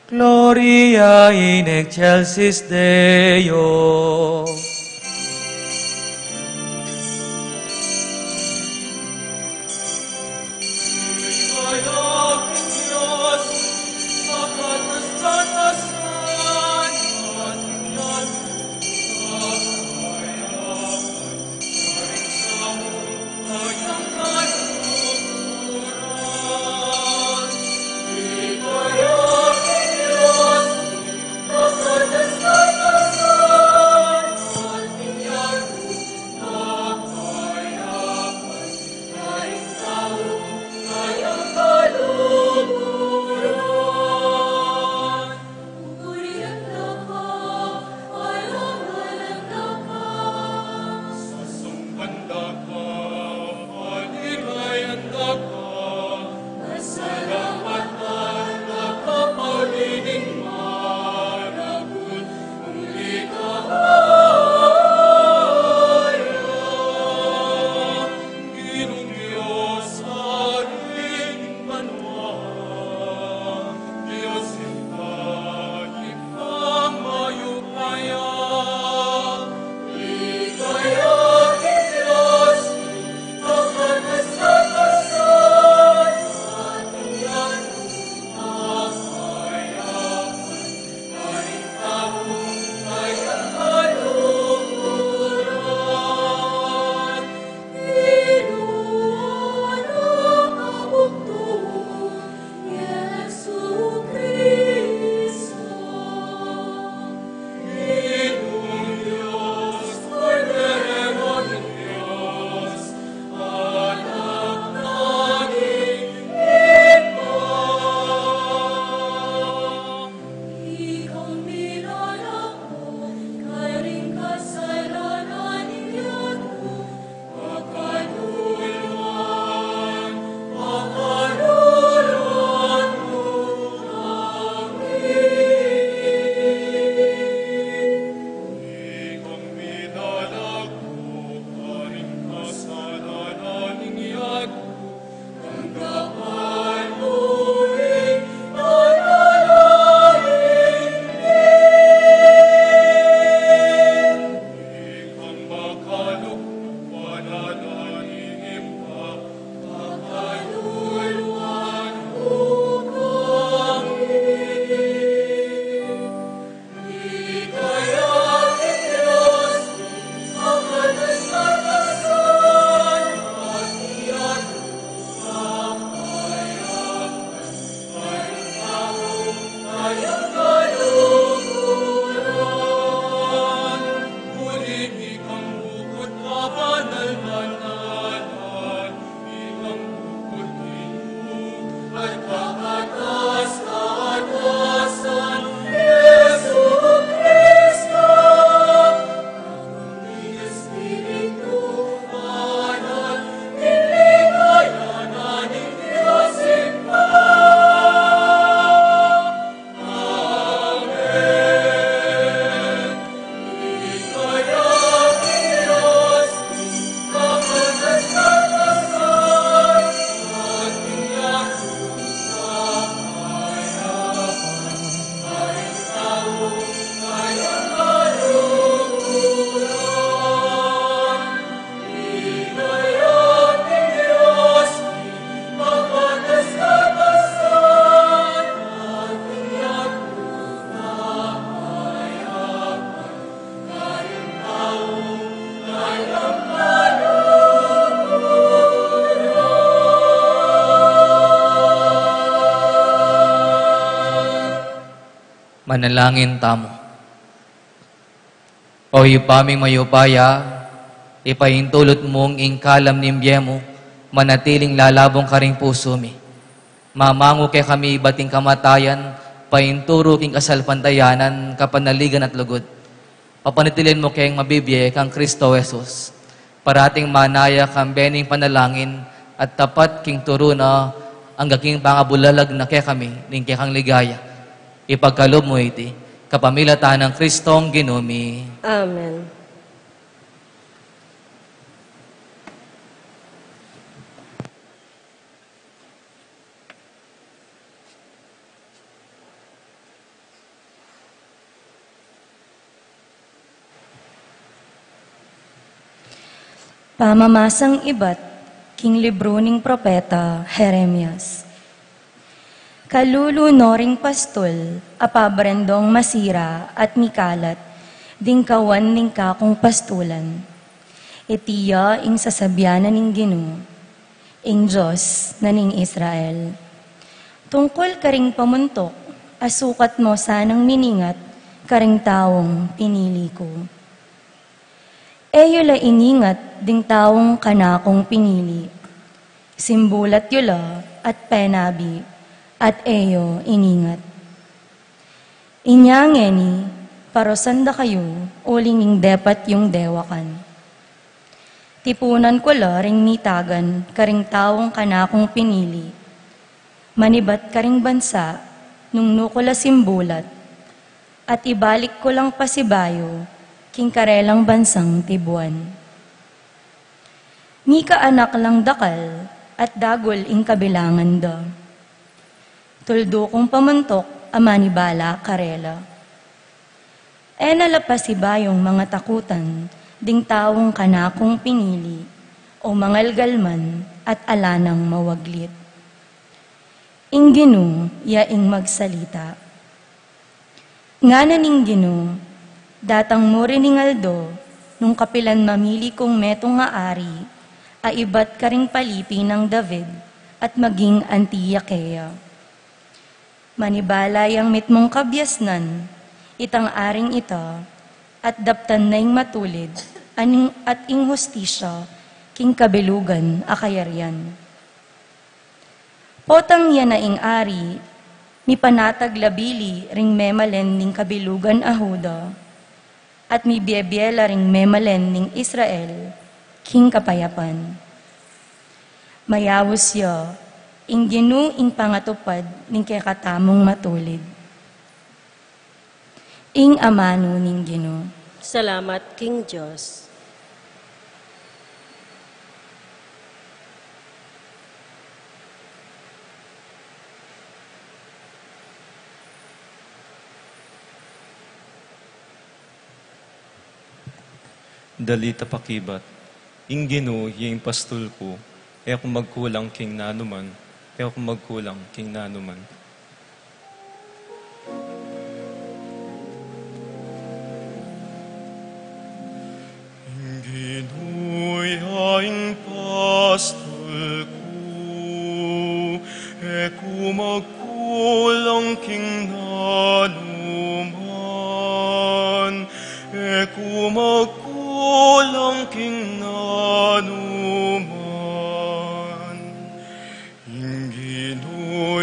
Gloria in excelsis Deo. Manalangin tamo. O ipaming mayupaya, ipahintulot mong ingkalam nimbyemo, manatiling lalabong karing puso mi. Mamango kay kami bating kamatayan, painturo king kasalpantayanan, kapanaligan at lugod. Papanitilin mo kayong mabibiyay kang Kristo Jesus. Parating manaya kang bening panalangin, at tapat king turo na ang gaking pangabulalag na kay kami, ning kay kang ligaya. Ipagkalob mo iti, kapamilatan ng Kristong ginumi. Amen. Pamamasang iba't king libro ning propeta Jeremias. Kalulunoring pastol, apabrendong masira at mikalat, dingkawan ning kakong pastulan. Itiya ing sasabyanan ning Ginoo, ing Diyos na ning Israel. Tungkol karing pamuntok, asukat mo sanang miningat, karing taong pinili ko. Eyo la iningat, ding taong kanakong pinili. Simbulat yula at penabi, at eyo iningat. Inyangeni, parosanda kayo, ulinging depat yung dewakan. Tipunan ko la ring nitagan, karing taong kanakong pinili. Manibat karing bansa, nung nukula simbulat, at ibalik ko lang pasibayo, king karelang bansang Tibuan. Ni kaanak lang dakal, at dagol ing kabilangan da. Tuldo kong pamuntok, ama ni Bala Karela. E nalapasibayong mga takutan, ding taong kanakong pinili, o mangalgalman at alanang mawaglit. Ing Ginoo, yaing magsalita. Nga na ning Ginoo, datang mo rin Aldo, nung kapilan mamili kong metong nga ari, aibat ka ring palipi ng David, at maging Antiyakea. Manibalay ang mitmong kabyasnan, itang aring ita, at daptan na ing matulid, at ing hustisya, king kabilugan akayaryan. Potang yan na ing ari, mi panatag labili ring memalen ning kabilugan ahuda, at mi biyebiyela ring memalen ning Israel, king kapayapan. Mayawos ya, ing Ginoo ing pangatupad ning kakatamong matulid. Ing amano ning Ginoo. Salamat, King Diyos. Dalita pakibat, ing Ginoo yung pastol ko, e kung magkulang king nanuman, e kung magkulang king nanuman. Ing Ginoo yung pastol ko, e kung magkulang king nanuman, e kung magkulang king nanuman. Ing Ginoo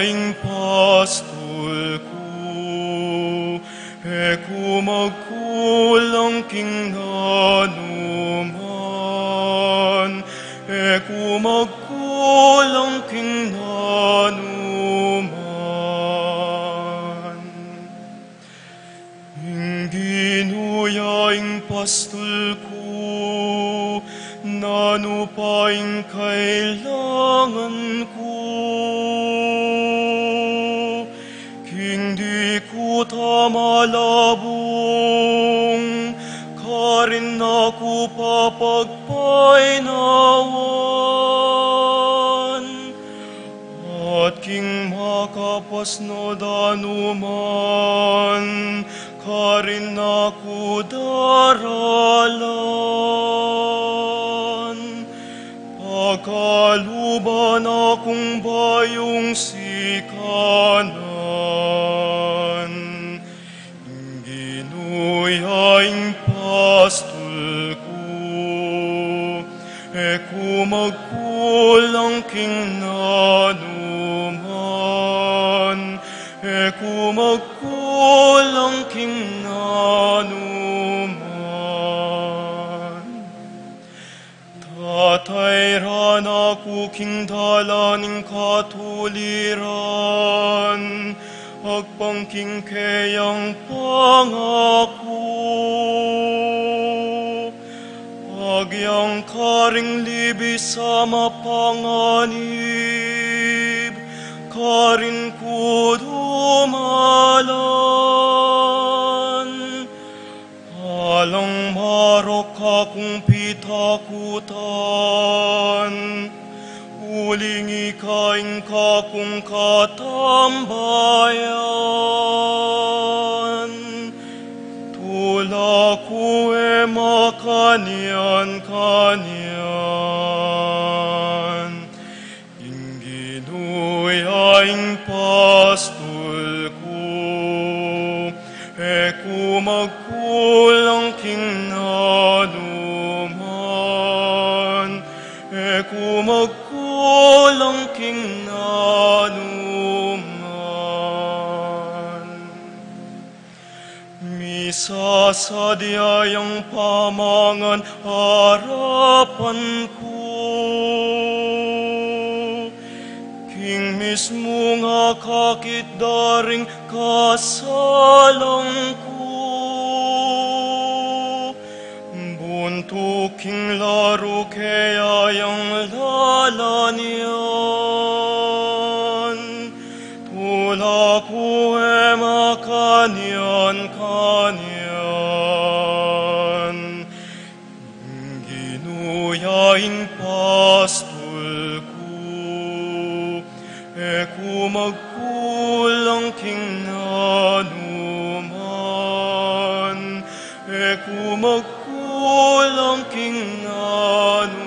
yung pastol ko, e kung magkulang king nanuman, e kung magkulang king nanuman. Ing Ginoo yung pastol ko, nano pa ing kailangan ko. King di ko tamalabong, karin ako papagpainawan. At king makapasno danuman, karin ako daralan. Pagkaluban akong bayong sikanan, Eku magkulang king nanuman, Eku magkulang king nanuman. Tatayran aku king dalaning katuliran, agpangking kayang pangako. Agyang karing libi sa mapanganib, karin ko dumalan. Alang marok akong pitakutan, uling ikaing kakong katambayan. Tula ko makanyan-kanyan, ingginuyaing pastol ko, eku magkulang king nanuman, eku magkulang king nanuman. Misasadyayang pamangan harapan ko, king mismo nga kakit daring kasalang ko. Buntuking laro kayayang lalanian, tula ko makanyan-kanyan. Ginuyaing pastol ko, eku magkulang king nanuman, eku magkulang king nanuman.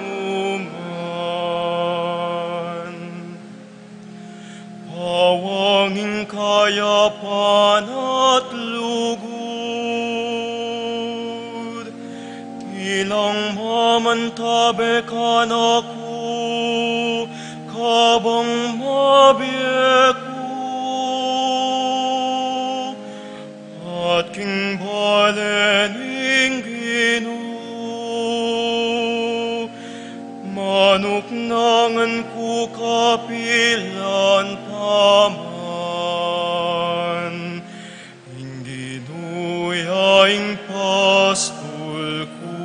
Pawanging kayapan at lugod, ilang mamantabe ka na ko, kabang mabiyeko, at king balening Ginoo, manok nangan ko kapilan paman, ingginuyaing pastol ko,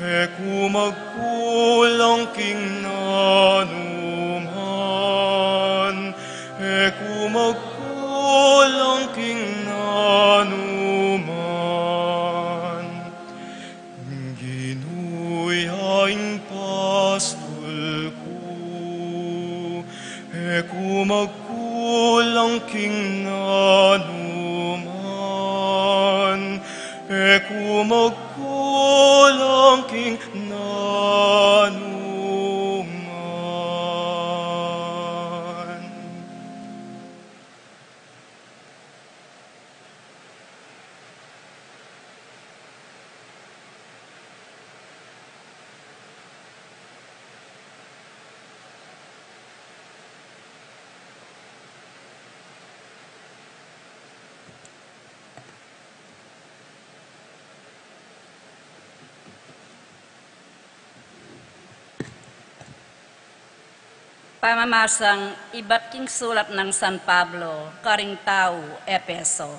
eku magkulang king nanuman, eku magkulang king nanuman. Ginuyaing pastol ko, eku magkulang king nanuman, eku magkulang king nanuman. Pamamasang iba't king sulat ng San Pablo, karing tao, Epeso.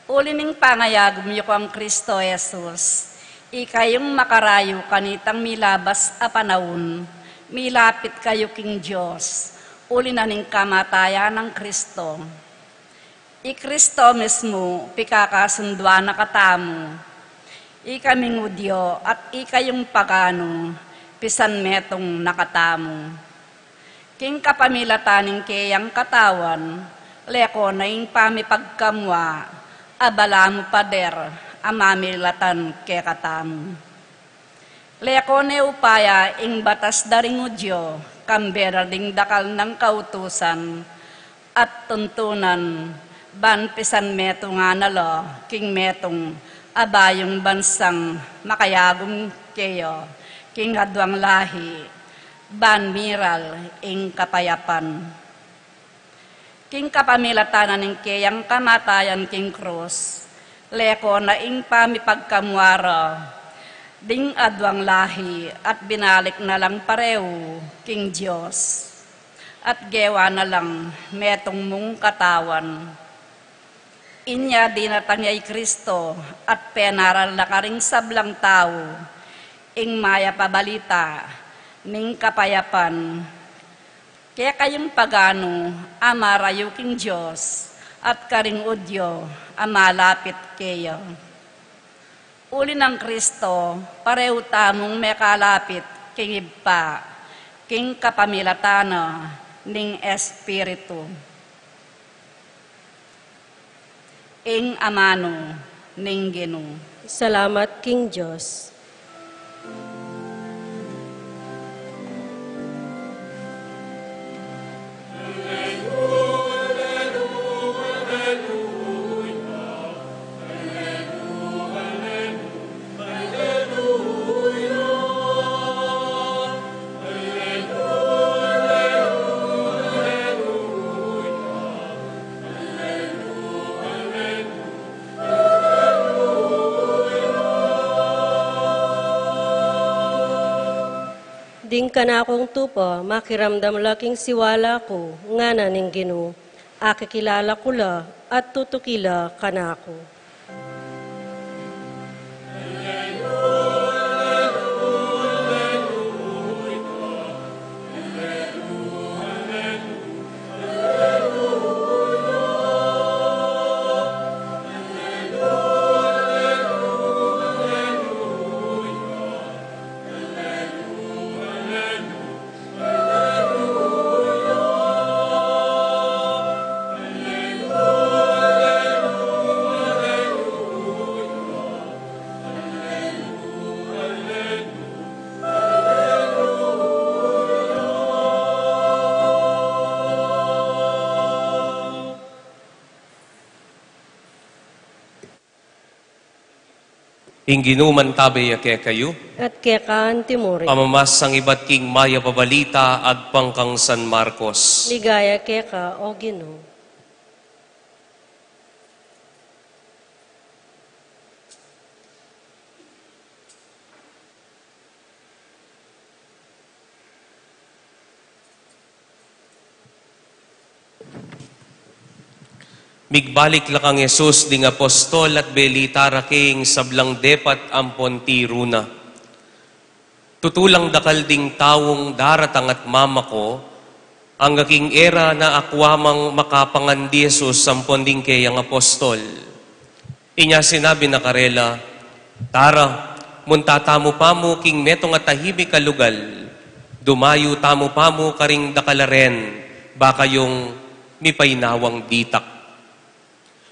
Ulining pangayagom yu ang Kristo Jesus, ikayong makarayo kanitang milabas a panahon, milapit kayo king Diyos, uli na ning kamatayan ng Kristo. I Kristo mismo, pikakasundwa na katamo, ikaming udyo at ikayong pagano, pisan metong nakatamo. King kapamilataning kayang katawan, leko na yung pamipagkamwa, abala mo pader, amamilatan ke katamo. Leko na upaya ing batas daring udyo, kambera ding dakal ng kautusan, at tuntunan, ban pisan metong analo, king metong abayong bansang makayagong kayo, king adwang lahi, ban miral ing kapayapan. King kapamilatanan ng kayang kamatayan king krus, leko na ing pamipagkamwara, ding adwang lahi at binalik na lang pareho king Diyos. At gewa na lang metong mong katawan. Inya dinatanyay Kristo at penaral na karing sablang tao, ing maya pabalita, ning kapayapan. Kaya kayong pagano, amarayo king Diyos, at karing udyo, amalapit kayo. Uli ng Kristo, pareho tamong may kalapit, king iba, king kapamilatana, ning Espiritu. Ing amano, ning Ginoo. Salamat, King Diyos. Ding kanakong tupa, makiramdam laking siwala ko, nga na ning Ginoo. Akikilala ko la at tutukila kanako. Inginuman tabay kaya kayo, At kekaan timuri. pamamasang iba't king maya pabalita, agpangkang San Marcos. Ligaya keka, o Ginoo. Migbalik lakang Yesus ding apostol at belitara king sablang depat ampon tiruna. Tutulang dakal ding tawong daratang at mamako, ang aking era na akwamang makapangan di Jesus ampon ding kayang apostol. Inya sinabi na karela, tara, muntatamo pa mo king metong at tahimik kalugal, dumayo tamo pa mo karing dakalaren, baka yung mipainawang ditak.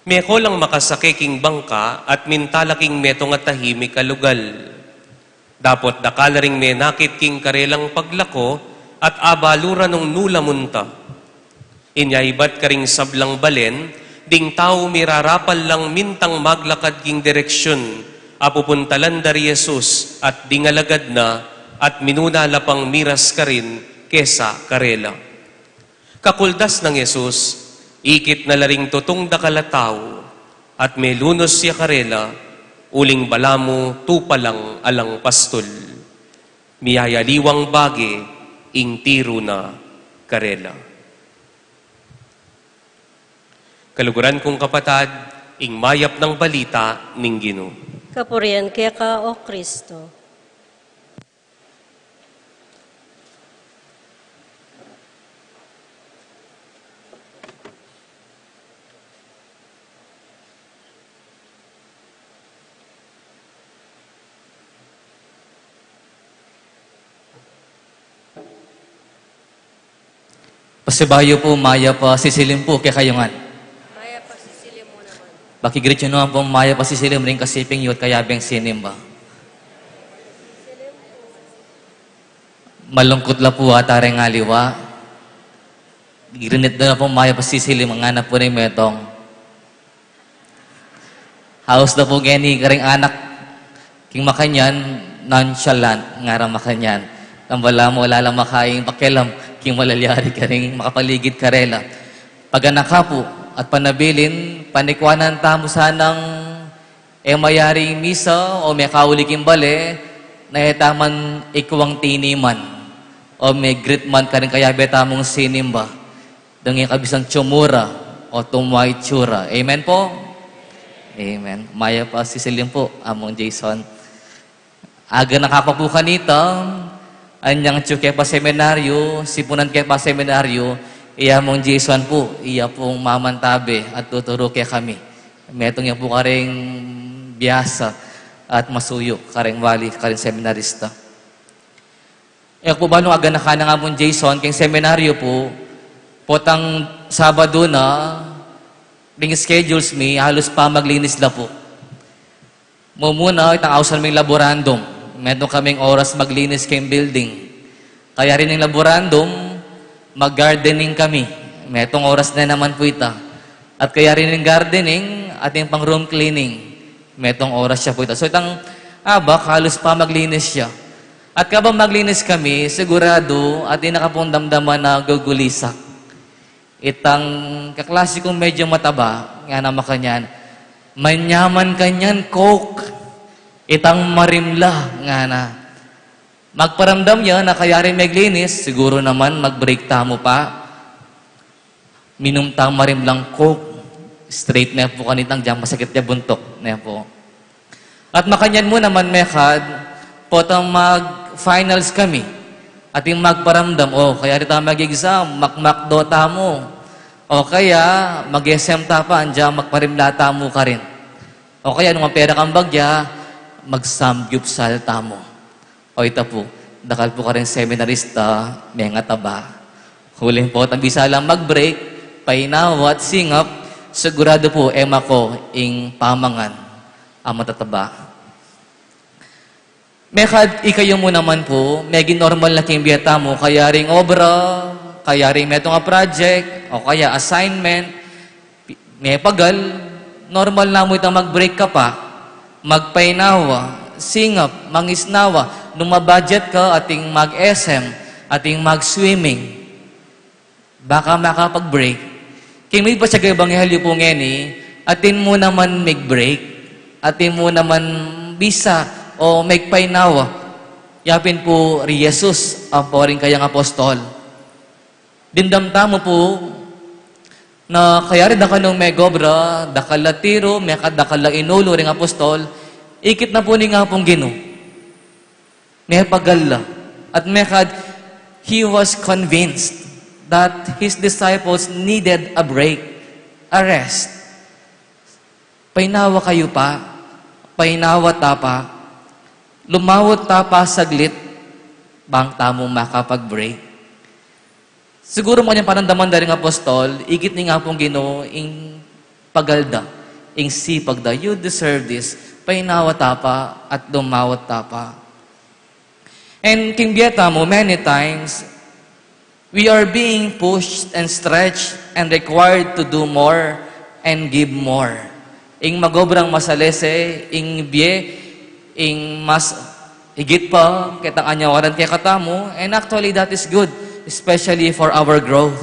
Meko lang makasake king bangka at mintalaking metong at tahimik kalugal. Dapot dakala ring menakit king karelang paglako at abalura nung nulamunta. Inyaibat ka ring sablang balen, ding tao mirarapal lang mintang maglakad king direksyon, apupuntalan dari Jesus at dingalagad na at minunala pang miras ka rin kesa karela. Kakuldas ng Jesus, ikit na laring tutong dakalataw at may lunos siya karela, uling balamo tupalang alang pastol. Miyayaliwang bagi, ing tiro na karela. Kaluguran kong kapatad, ing mayap ng balita ning Ginoo. Kapurian keka, o Kristo. Pasibayo po, maya pa, sisilim po, kaya kayungan. Maya pa sisilim mo naman. Bakigrit yun naman po, maya pa sisilim rin kasiping yun, kaya beng sinim ba? Malungkot la po ata rin aliwa. Grinit na po, maya pa sisilim, ang anak po rin metong. Haos na po gani karing anak king makanyan, nonchalant nga ra makanyan. Tambala mo, wala lang makaing pakialam, king malalyari karing makapaligid karela. Pag anak ka po at panabilin, panikwanan tamo sanang mayaring misa o may kauli king bale, na etaman ikwang tiniman o may gritman karing kaya betamong sinimba. Dangi kabisang tsumura o tumway tsura. Amen po? Amen. Maya pa si Celine po, among Jason. Aga nakapapukan nito, anyang tsuke pa seminaryo, sipunan ke pa seminaryo, iya mong Jason po, iya pong mamantabe at tuturo kaya kami. Metong yan po karing biyasa at masuyo, karing wali, karing seminarista. Iya po ba nung aga nakana nga mong Jason, keng seminaryo po, potang Sabado na, ring schedules me, halos pa maglinis la po. Mumuna, itang ausan may laborandum. Meron kaming oras maglinis kayong building. Kaya rin yung laborandum, mag-gardening kami. Metong oras na naman po ita. At kaya rin yung gardening, at yung pang room cleaning. Metong oras siya po ita. So itang abak, halos pa maglinis siya. At kabang maglinis kami, sigurado, at yung nakapundamdaman na gugulisak. Itang kaklasikong medyo mataba, nga naman kanyan, manyaman kanyan, coke. Itang marimla, nga na. Magparamdam niya na kaya rin maglinis, siguro naman mag-break tamo pa. Minum tang marimlang coke. Straight na po kanitang dyan, masakit niya buntok na po. At makanyan mo naman, Mekad, potang mag-finals kami. At yung magparamdam, kaya rin tayo mag-exam, makmakdo tamo. O kaya, mag-SM ta pa, andyan, magparimla tamo ka rin. O kaya, nung pera kang bagya, mag-samgyupsal tamo. O ito po, dakal po ka rin seminarista, may nga taba. Huling po, tabisa lang mag-break, painaw at singap, sigurado po, ema ko, ing pamangan, ang matataba. Mekad, ikayo mo naman po, may ginormal na kimbiyata mo, kaya ring obra, kaya ring metong project, o kaya assignment, may pagal, normal na mo itang mag-break ka pa, magpainawa, singap, mangisnawa, nung mabudget ka, ating mag-SM, ating mag-swimming, baka makapag-break. Kaya may pa siya kayo banghelyo po ngeni, atin mo naman mag-break, atin mo naman bisa, o magpainawa. Yapin po ri Jesus, ang po rin kayang apostol. Dindamta mo po, na kaya rin dakanong may gobra, dakalatiro, may kadakala inulo ring apostol, ikit na po ni nga pong Gino. May pagala. At mekad, he was convinced that his disciples needed a break, a rest. Painawa kayo pa, painawa ta pa, lumawot ta pa saglit, bang tamong makapag-break. Siguro mo kanyang panandaman daring apostol, igit ni nga pong Ginoo, ing pagalda, ing sipag da, you deserve this, painawa ta pa, at lumawot ta pa. And king Bieta mo, many times, we are being pushed and stretched and required to do more and give more. Ing magobrang masalese, ing biye, ing mas higit pa kitang anyawaran kay katamo, and actually that is good, especially for our growth.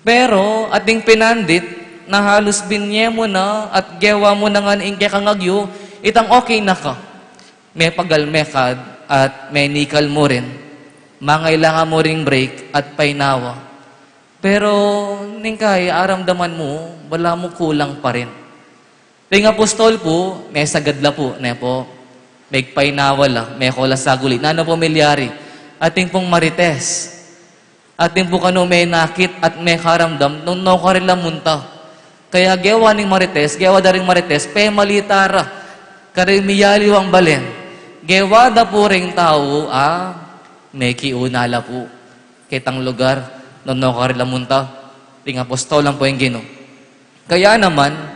Pero ating pinandit na halos binye mo na at gewa mo na nga ing kangagyo, itang okay na ka. May pagalmekad at may nikal mo rin. Mangailangan mo ring break at painawa. Pero ningkay aramdaman mo, wala mo kulang pa rin. Ting apostol po, may sagadla po, ne po, may painawala, may kola saguli, nano po milyari, ating pong marites, ating po kano may nakit at may karamdam, nung no karila munta. Kaya gewa ning marites, gewa daring marites, pe malitara, karimiyali ang balen, gewa da po ring tao, may kiunala po, kitang lugar, nung no karila munta, ting apostol lang po yung Gino. Kaya naman,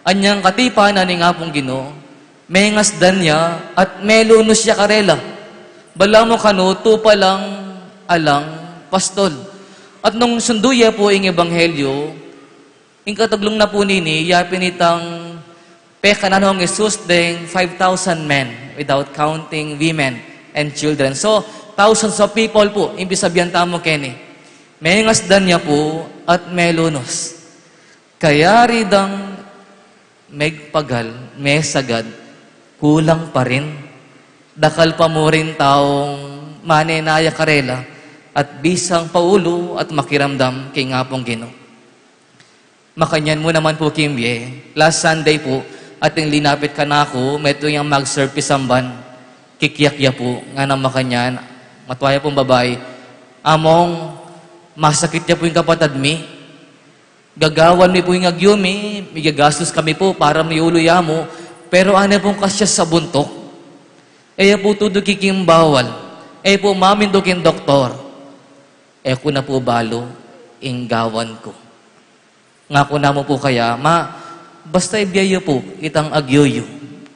anyang katipa na ni nga pong Ginoo, may ngasdan niya at may lunos siya karela. Bala mo kano, tupa lang alang pastol. At nung sunduya po ang ebanghelyo, yung kataglong na po nini, yapin itang Peka na noong Jesus ding 5,000 men without counting women and children. So, thousands of people po, ibig sabihan tamo Kenny. May ngasdan niya po at may lunos. Kaya ridang megpagal, may sagad, kulang pa rin. Dakal pa mo rin taong manenaya karela at bisang paulo at makiramdam kay ngapong Ginoo. Makanyan mo naman po, Kimbye. Last Sunday po, ating linapit ka na ako, meto yung mag-service samban. Kikiyakya po, nga na makanyan, matwaya pong babae. Among, masakit niya po yung kapatad mi. Gagawan mi po yung agyumi, may gagastos kami po para may uluya mo, pero ano pong kasya sa buntok? E po tudo kiking bawal. E po mamin do kin doktor. E ko na po balo, inggawan ko. Nga ko na mo po kaya, basta ibiyayo po, itang agyoyo.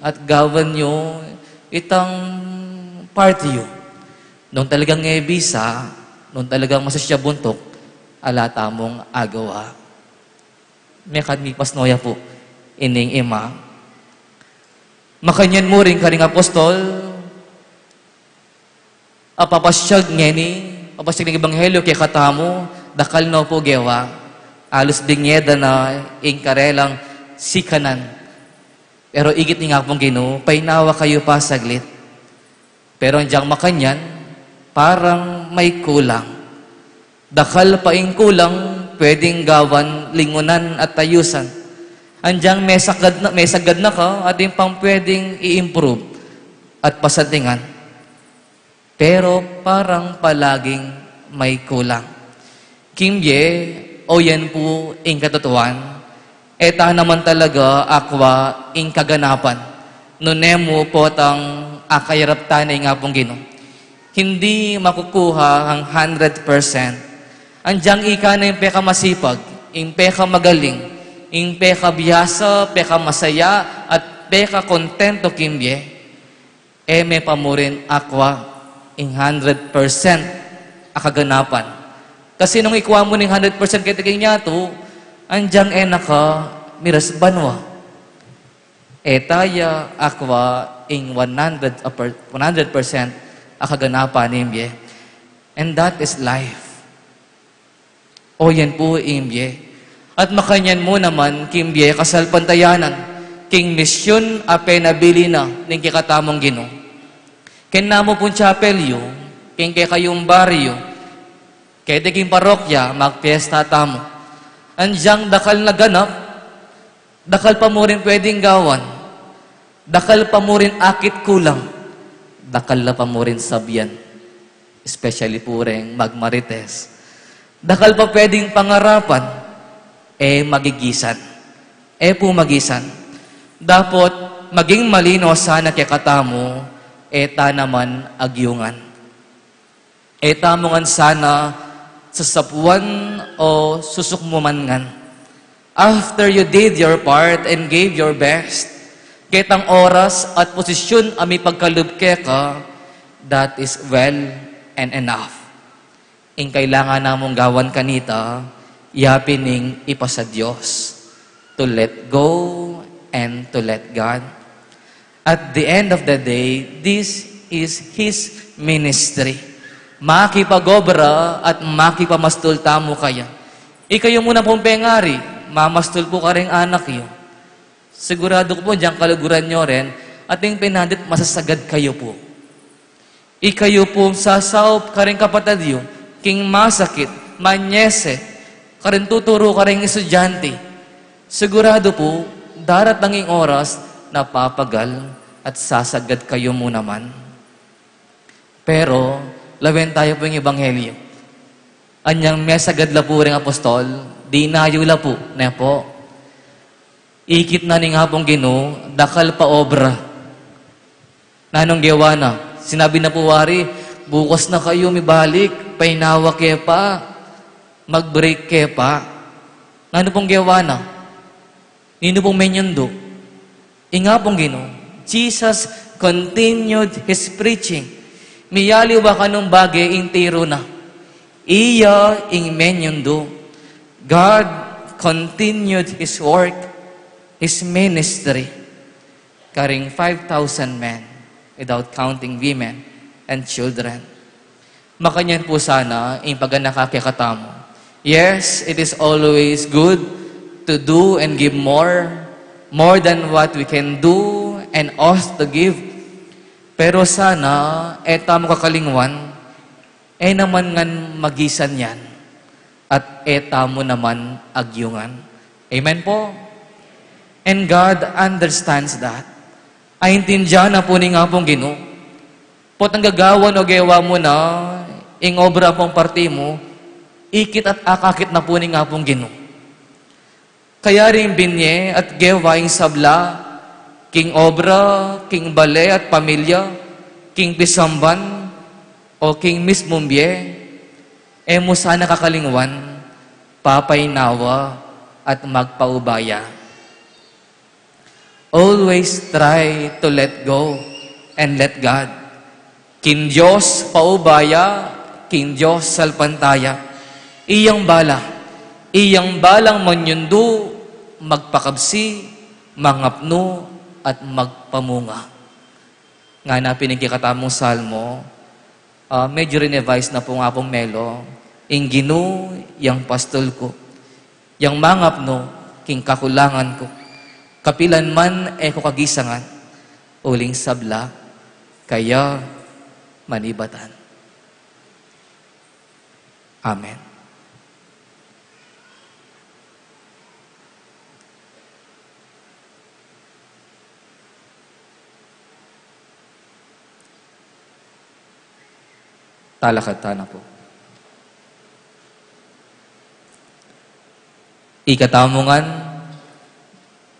At gawan nyo, itang party yo. Nung talagang ebisa, nung talagang masasya buntok, alata mong agawa. May kadmipas noya po, ining ima. Makanyan mo rin karing apostol, apapasyag ngeni, apasyag ng ebanghelyo kay katamo, dakal no po gewa, alos dingeda na ingkarelang sikanan. Pero igit ni nga pong Ginoo, painawa kayo pa saglit. Pero andyang makanyan, parang may kulang. Dakal pa ing kulang, pwedeng gawan, lingunan at tayusan. Andyang may sagad na ka, at yung pang pwedeng i-improve at pasantingan. Pero parang palaging may kulang. Kimye, o yan po ing katotohan, eta naman talaga akwa ing kaganapan. Nunemo po tang akayarap tanay nga pong Ginoo. Hindi makukuha ang 100%. Andyang ika na yung peka masipag, yung peka magaling, yung peka biyasa, peka masaya, at peka kontento Kimbye, may pamurin akwa ing 100% akaganapan. Kasi nung ikuha mo ng 100% kitigay niya to, andyang naka miras banwa. Taya akwa ing 100% akaganapan Imbye. And that is life. O yan po Imbye. At makanyan mo naman Kimbye kasalpantayanan king misyon apenabili na ning kikatamong Ginoo. Ken namo pong chapelyo, king kay kayong baryo, kaya diging parokya, magpiesta tamo. Andyang dakal na ganap, dakal pa mo rin pwedeng gawan, dakal pa mo rin akit kulang, dakal na pa mo rin sabyan, especially po rin magmarites. Dakal pa pwedeng pangarapan, magigisan. Po magisan. Dapat maging malino sana kay katamo, ta naman agyungan. Tamongan sana sa sapuan o susukmumangan. After you did your part and gave your best, ketang oras at posisyon ami pagkalubke ka, that is well and enough. Ing kailangan namong gawan kanita, yapining ipasa Diyos, to let go and to let God. At the end of the day, this is His ministry. Makipagobra at makipamastul tamo kaya. Ikayo muna pong pengari, mamastul po ka rin anak yun. Sigurado ko po, diyang kaluguran nyo rin, at yung pinandit, masasagad kayo po. Ikayo po, sasawp ka rin kapatid yun, king masakit, manyese, ka rin tuturo ka rin estudyante. Sigurado po, daratanging oras, napapagal at sasagad kayo mo naman. Pero, lawen tayo po yung ebanghelyo. Anyang mesagad la po rin apostol, di nayo la po, na po. Ikit na ni nga pong Ginoo, dakal pa obra. Nanong gawa na, sinabi na po wari, bukas na kayo mibalik, painawa kaya pa, mag-break kaya pa. Nano pong gawa na? Nino pong menyundo? Inga pong Ginoo, Jesus continued His preaching. Miyali ba kanong bagay ing tiro na? Iya ing menyundo. God continued His work, His ministry. carrying 5,000 men, without counting women and children. Makanyan po sana yung pagganakakikatamo. Yes, it is always good to do and give more than what we can do and ought to give. Pero sana, etamo kakalingwan, naman ngan magisan yan, at etamo naman agyungan. Amen po? And God understands that. Ay intindihan na po ni nga pong Ginoo. Pot ang gagawa o gawa mo na, ing obra pong parti mo, ikit at akakit na po ni nga pong Ginoo. Kaya rin binye at gawaing sabla, king obra, king bale at pamilya, king pisamban, o king mismumbye, mo sana kakalingwan, papaynawa at magpaubaya. Always try to let go and let God. King Diyos paubaya, King Diyos salpantaya. Iyang balang manyundo, magpakabsi, mangapno, at magpamunga. Nga na pinagkikatamong salmo, medyo rinevise na po nga pong melo, ing Ginoo, yang pastol ko, yang mangapno, king kakulangan ko, kapilan man ko kagisangan, uling sabla, kaya manibatan. Amen. Talakad-tana po. Ikatamungan,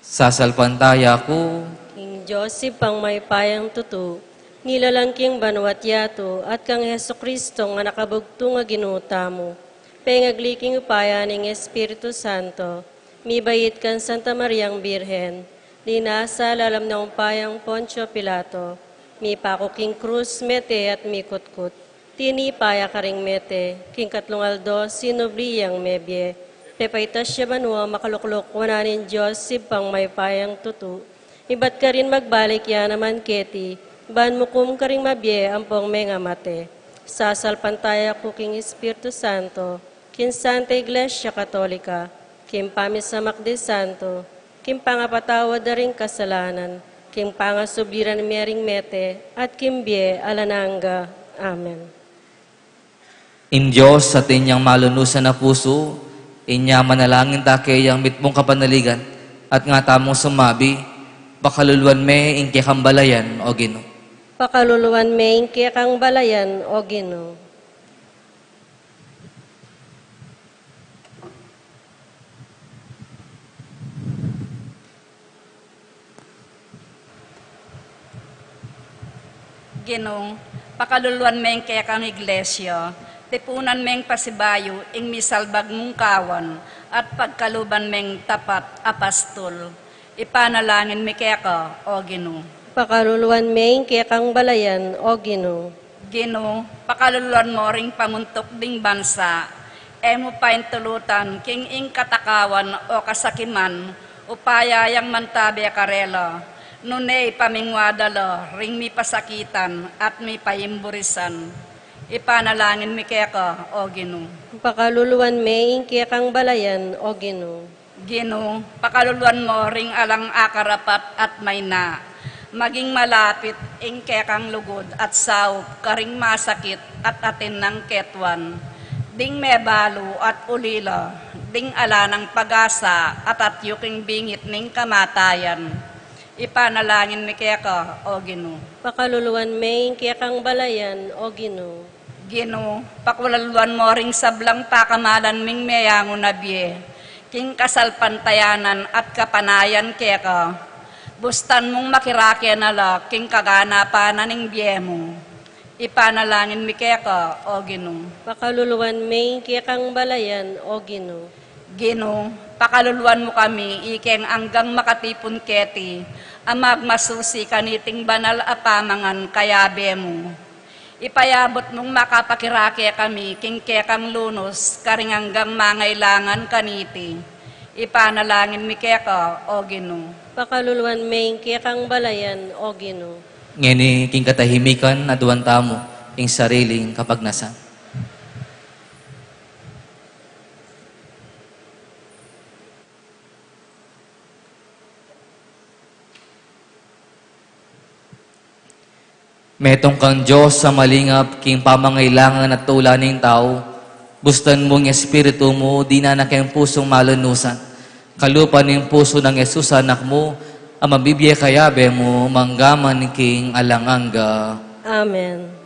sasalpantaya ko, King Joseph pang may payang tutu, nilalangking banwat yato, at kang Heso Kristo nga nakabugto nga ginuta mo. Pengagliking upaya ning Espiritu Santo, mibayit kan Santa Mariang Birhen, linasa lalam na umpayang Poncio Pilato, mi pakuking krus mete at mikutkut, tini paya karing mete, king katlungaldo sinubliyang mebye, pepaitas siya banwa makaluklok wananin Diyos sibang may payang tutu, ibat ka rin magbalik ya naman keti, ban mukum ka rin mabye ampong menga mate, sasalpantaya ko king Espiritu Santo, kin Santa Iglesia Katolika, kin pamisamak de Santo, kin pangapatawad na rin kasalanan, kin pangasubiran mering mete, at kin bie alananga. Amen. in Diyos sa tinyang malunusan na puso, inya manalangin ta kayang mitmong kapanaligan, at nga tamong sumabi, pakaluluan me inke kambalayan o Ginoo. Pakaluluan me inke kang balayan o Ginoo. Ginong, pakaluluan meng kaya kang iglesia, tipunan meng pasibayo, ing misalbag mong kawan, at pagkaluban meng tapat apastol. Ipanalangin mi kaya ka, o Ginoo. Pakaluluan me inke kang balayan o Ginoo. Ginoo, pakaluluan mo ring pamuntok ding bansa, mo paintulutan king ing katakawan o kasakiman, upayayang mantabi karela, nunay pamingwadala, ring mi pasakitan at mi payimburisan. Ipanalangin mi kaya ka, o Ginoo. Pakaluluan me inke kang balayan o Ginoo. Ginoo, pakaluluan mo ring alang akarapat at may na, maging malapit ing kekang lugod at saup, karing masakit at atin ng ketwan, ding mebalo at ulila, ding ala ng pag-asa at atyuking bingit ning kamatayan. Ipanalangin mi kaya ka, o Ginoo. Pakaluluan me inke kang balayan o Ginoo. Ginoo, pakaluluan mo ring sablang pakamalan ming meyango na biye, king kasalpantayanan at kapanayan kaya ka, bustan mong makirakya na la, king kaganapan na ning biye mo. Ipanalangin mi kaya ka, o Ginoo. Pakaluluan me inke kang balayan o Ginoo. Ginoo, pakaluluan mo kami, ikeng anggang makatipon keti, amag masusi kaniting banal apamangan kayabe mo. Ipayabot mong makapakirakya kami, king kekang lunos, karing hanggang mangailangan kaniti. Ipanalangin mi kaya ka, o Ginoo. pakaluluan main kaya kang balayan, O Ginoo. Ngeni king katahimikan na duwanta mo, ing sariling kapagnasan. Metong kang Diyos sa malingap, king pamangailangan at tulaning tao, bustan mong espiritu mo, di na kayong pusong malunusan. Kalupan ng puso ng Yesus, anak mo, ang mabibigay kayabe mo, manggaman king alanganga. Amen.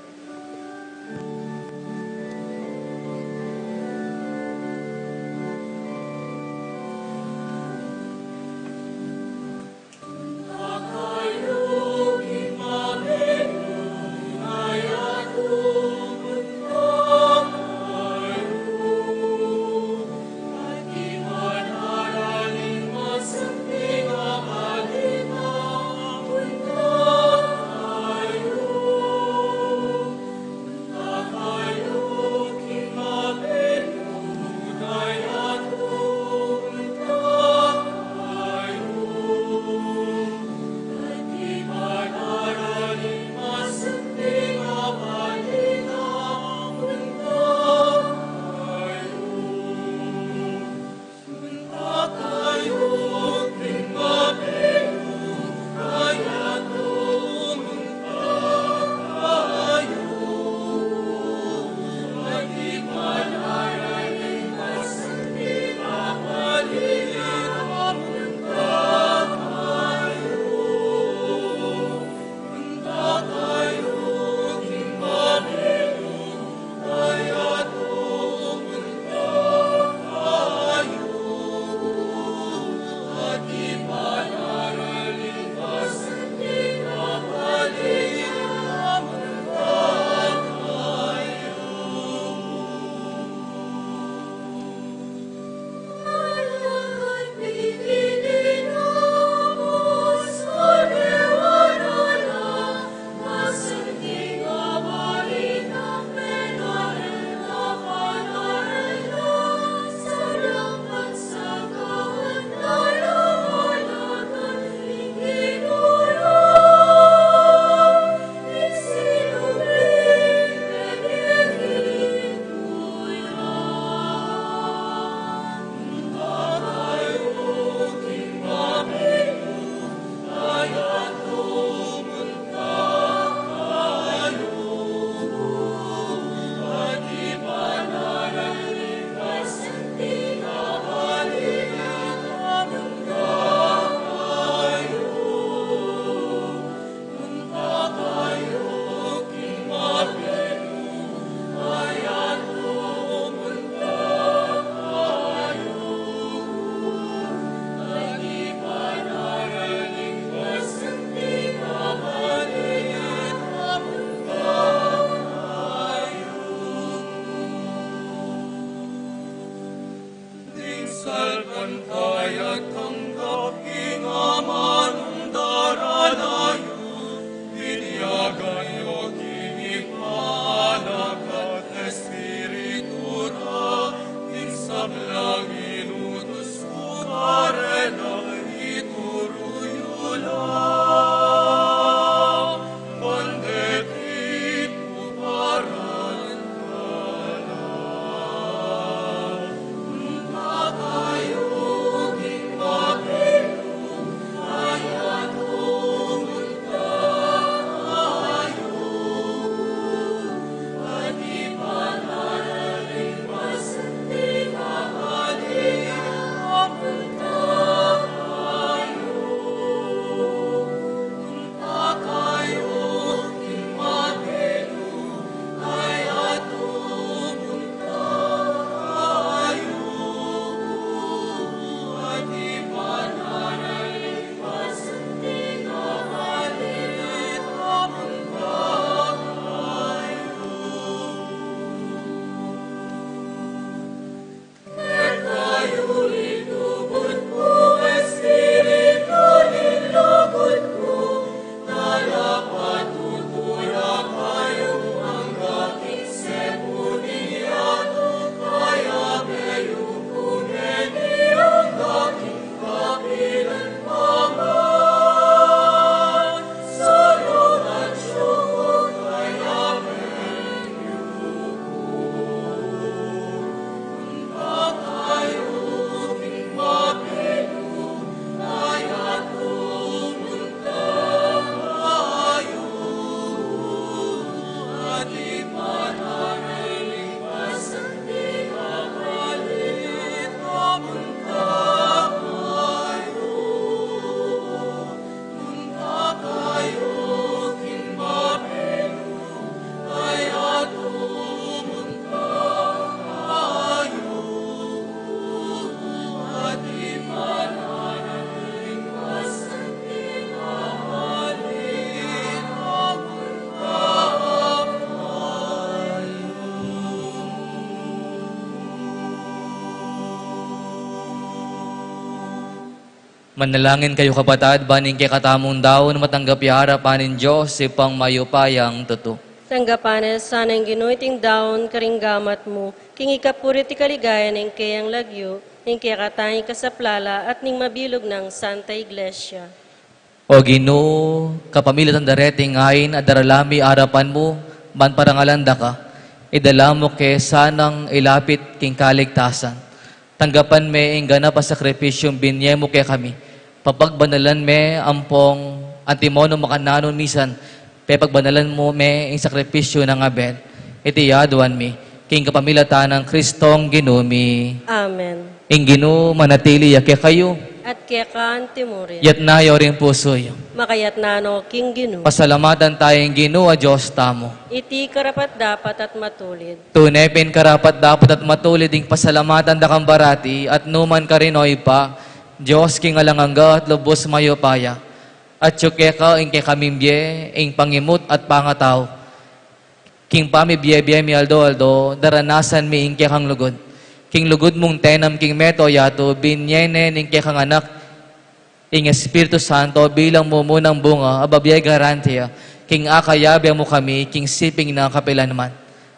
Manalangin kayo kapatad, baning kay katamong daon, matanggap yara panin Diyos, ipang mayupayang tuto. Tanggapanes, sanang ginuiting daon, karinggamat mo, king ikapurit ikaligaya ng kayang lagyo, ning kaya katangi kasaplala, at ning mabilog ng Santa Iglesia. O Ginoo, kapamilit ang dareting ngayon, at daralami arapan mo, man parangalanda ka, idala mo kay sanang ilapit king kaligtasan. Tanggapan me ing ganap a sakripisyong binye mo kay kami. Papagbanalan me ampong antimono makananon misan, pagbanalan mo me ing sakripisyo ng Abel. Iti yaduan mi, king kapamilatan ng Kristong Ginumi. Amen. Ing Ginoo manatili yake kayo, At kaya kaan timurin, yat nayo rin pusoyo. makayat nano king Ginoo. Pasalamatan tayong Ginoo a Diyos tamo. Iti karapat dapat at matulid. Tunepin karapat dapat at matulid ing pasalamatan da kambarati at numan ka rin oy pa, Diyos king alangangga at lubos mayo paya. At syuke ka ing kay kamimbye, ing pangimut at pangataw. King pamibye-bye mi aldo, daranasan mi ing kay kang lugod. King lugod mong tenam king meto yato, binyene ing kay kang anak, ing Espiritu Santo bilang mumunang bunga, ababye garantiya, king akayabe mo kami, king siping na kapilanman.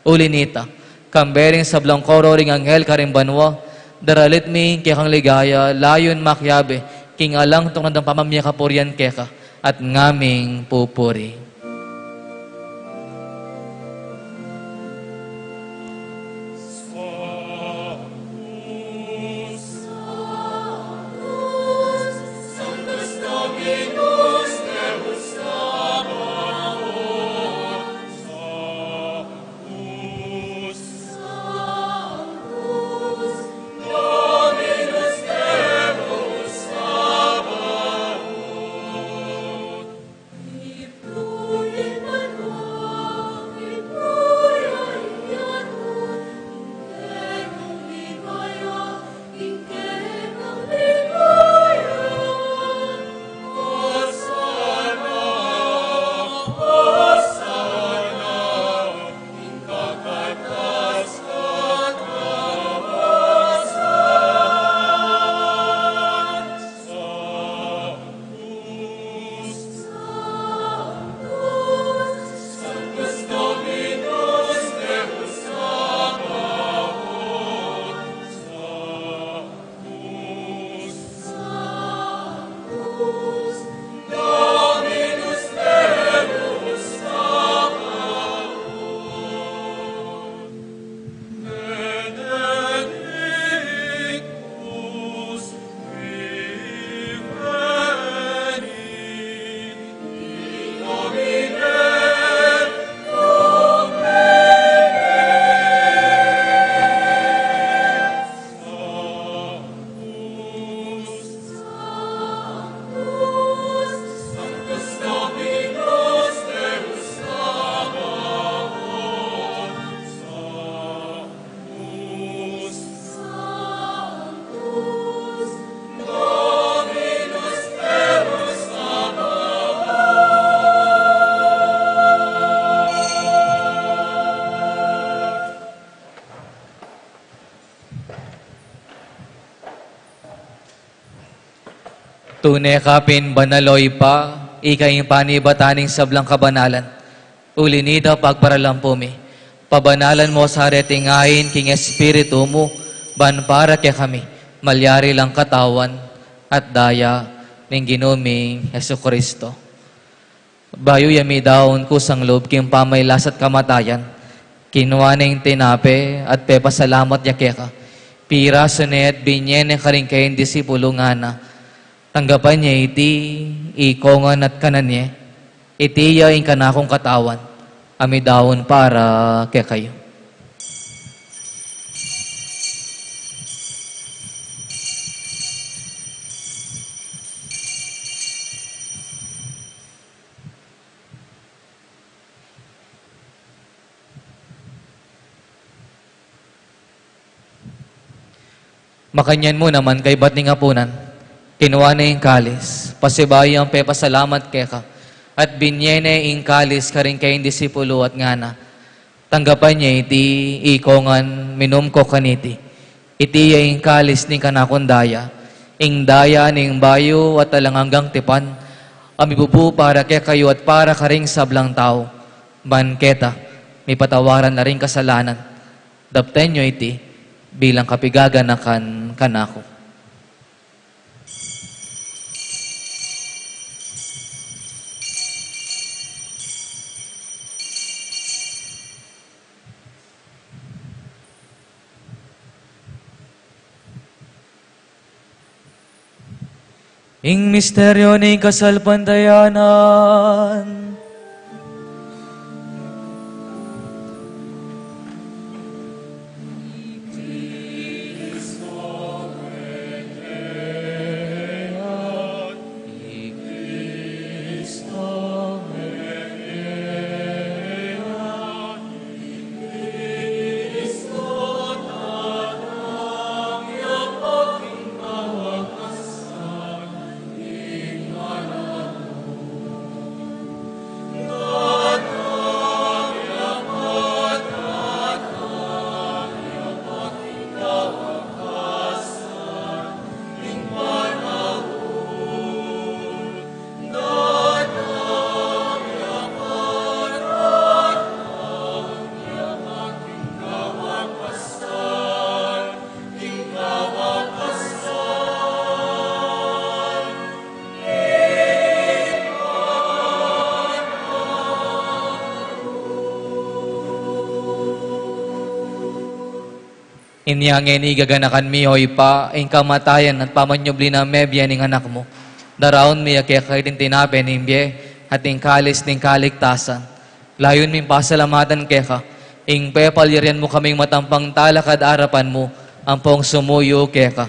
Ulinita, kambering sa blangkoro ring anghel karing banwa, daralit mi kay kang ligaya, layon makyabe, king alang tong nandang pamamya kapuryan keka, at ngaming pupuri. Tunay kapin banaloy pa, ikay panibataning sablang kabanalan. Ulinida pagparalampo mi. Pabanalan mo sa retingahin king Espiritu mo, ban para kay kami, malyari lang katawan at daya ng ginuming Jesucristo. Bayo yami daon kusang loob king pamaylas at kamatayan, kinuha na yung tinape at pepasalamat yakeka. Pira sunet binyene karing kayong disipulo nga na, tanggapan niya iti, ikongan at kananye, iti yaing kanakong katawan, amidawon para kay kayo. Makanyan mo naman kay ba't ni ngapunan, kinuha na yung kalis, pasibay ang pepasalamat keka, at binyene yung kalis karing kayong disipulo at ngana. Tanggapan niya iti ikongan minum ko kaniti. Iti yung kalis ni kanakundaya, ing daya ning bayo at talanganggang tipan, amibubu para kaya kayo at para karing sablang tao. Banketa, may patawaran na rin kasalanan. Dapten nyo iti, bilang kapigaganakan kanako. Ing misteryo ni kasalpantayanan. Inyangin igaganakan mi hoy pa, ing kamatayan at pamanyubli na mebya ning anak mo. Daraon mi kaya kayo din tinape nimbye at ing kalis ning kaligtasan. Layon mi pasalamatan kaya ka, ing pepalirian mo kaming matampang talakad arapan mo, ang pong sumuyo kaya ka.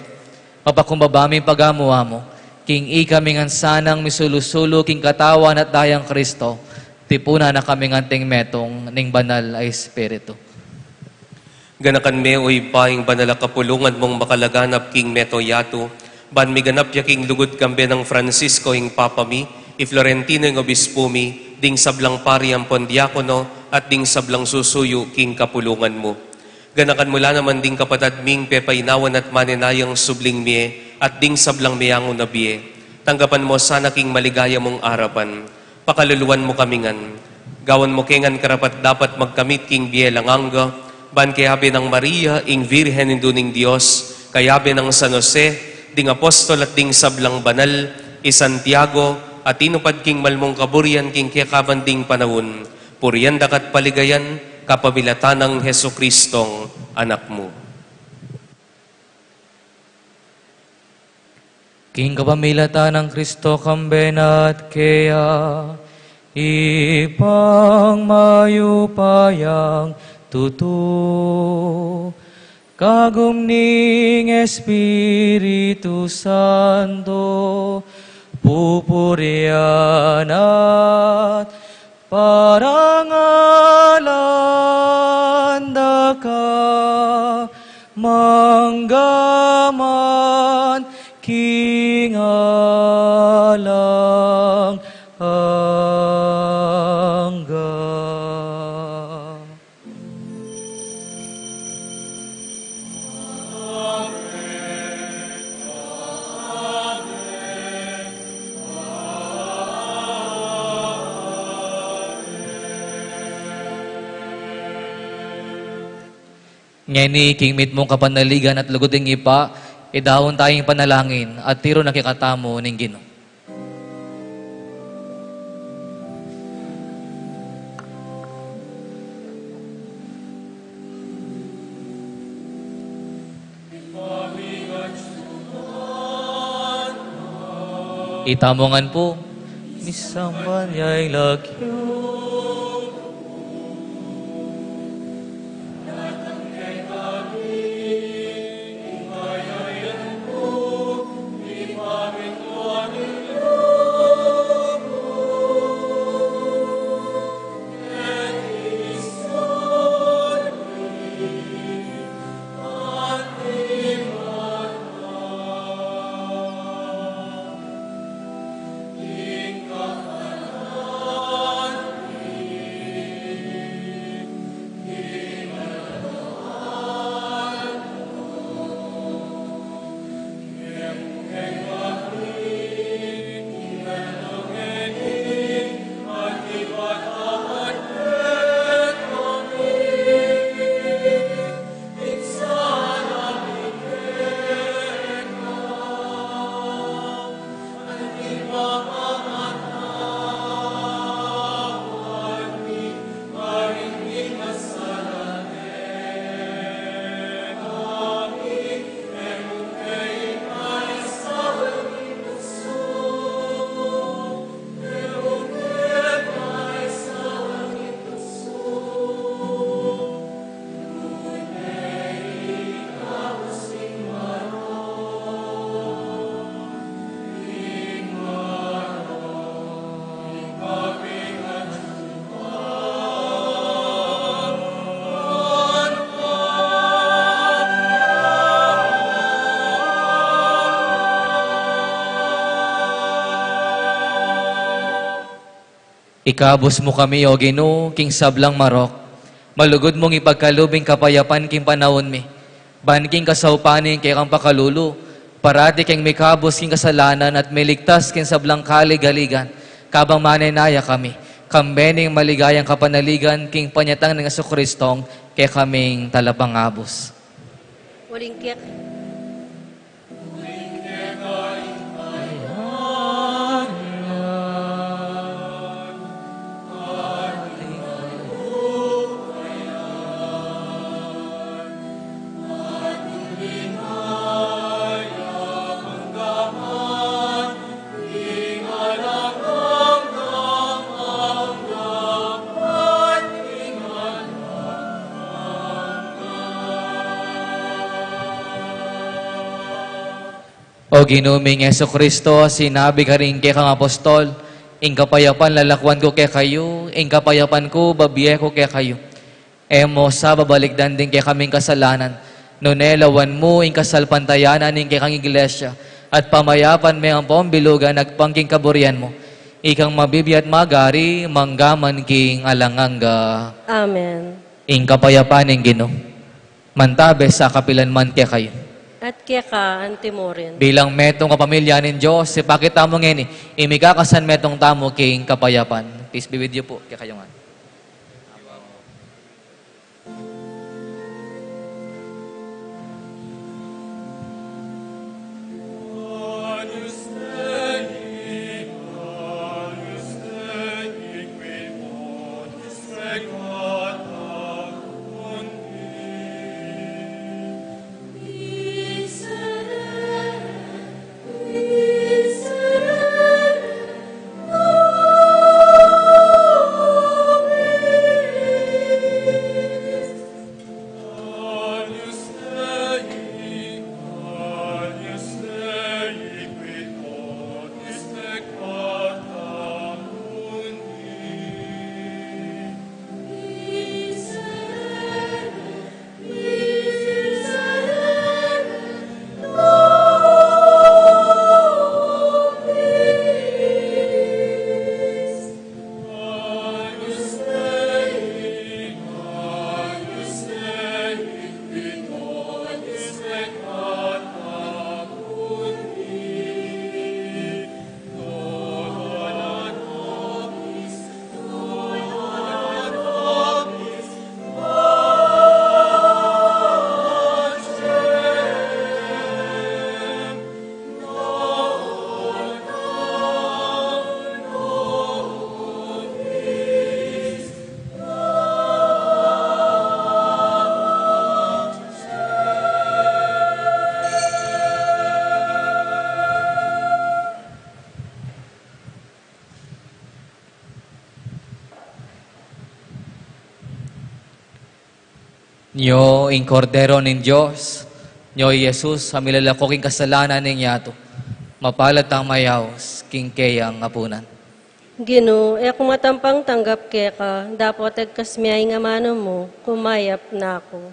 Papakumbaba mi pagamuha mo, king ikaming ansanang misulusulo king katawan at dayang Kristo, tipuna na kaming anting metong ning banal ay Espiritu. Ganakan me oy paing banala kapulungan mong makalaganap king metoyato, ban mi ganap ya king lugod kambe ng Francisco ing Papa mi, i Florentino ing Obispo mi, ding sablang pari ang pondiakono, at ding sablang susuyo king kapulungan mo. Ganakan mula naman ding kapatad ming pepainawan at maninayang subling mie, at ding sablang miyango na biye. Tanggapan mo sana king maligaya mong arapan, pakaluluan mo kamingan. Gawan mo kengan karapat dapat magkamit king biye langanga, ban kayabi ng Maria, ing Virhen induning Diyos, kayabi ng San Jose, ding apostol at ding sablang banal, i Santiago, at inupad king malmong kaburian king kiyakaban ding panahon, puriyan dakat paligayan, kapabilatan ng Heso Kristong anak mo. King kapamilatan ng Kristo kambenat kaya, ipang mayupayang tutu kagumning Espiritu Santo pupurian at parangalan daka manggaman kingalang angga. Ngeni king mit mong kapanaligan at lugoding ipa, idahon tayong panalangin at tiro nakikatamo ning Ginoo. Itamongan po, misamban ya'y lagyo. Ikabos mo kami, O Ginoo, king sablang marok. Malugod mong ipagkalubing kapayapan king panahon mi. Ban king kasaupanin kay kang pakalulu. Parati king may kabos king kasalanan at may ligtas king sablang kaligaligan. Kabang manenaya kami. Kambening maligayang kapanaligan king panyatang ng Jesucristong kay kaming talapangabos. Uling kek. O ginuming Yeso Kristo, sinabi ka rin kay kang apostol, ing kapayapan lalakwan ko kay kayo, ing kapayapan ko babiye ko kay kayo. Emo sa babalikdan din kay kaming kasalanan, nunelawan mo ing kasalpantayanan ing kay kang iglesia, at pamayapan may ang pambilugan nagpangking kaburian mo. Ikang mabibiyat magari, manggaman king alanganga. Amen. Ing kapayapan ing Ginoo, mantabe sa kapilan man kay kayo. At kaya ka, Antimorin. Bilang metong kapamilya ng Diyos, ipakita mo ngayon, imigakasan metong tamo king kapayapan. Peace be with you po, kaya kayo nga. Nyo ing kordero ng Diyos, nyo Jesus, hamilalako king kasalanan ng yato, mapalat ang mayaos, king kayang apunan. Gino, kung matampang tanggap kaya ka, dapat agkasmiyay nga mano mo, kumayap na ako.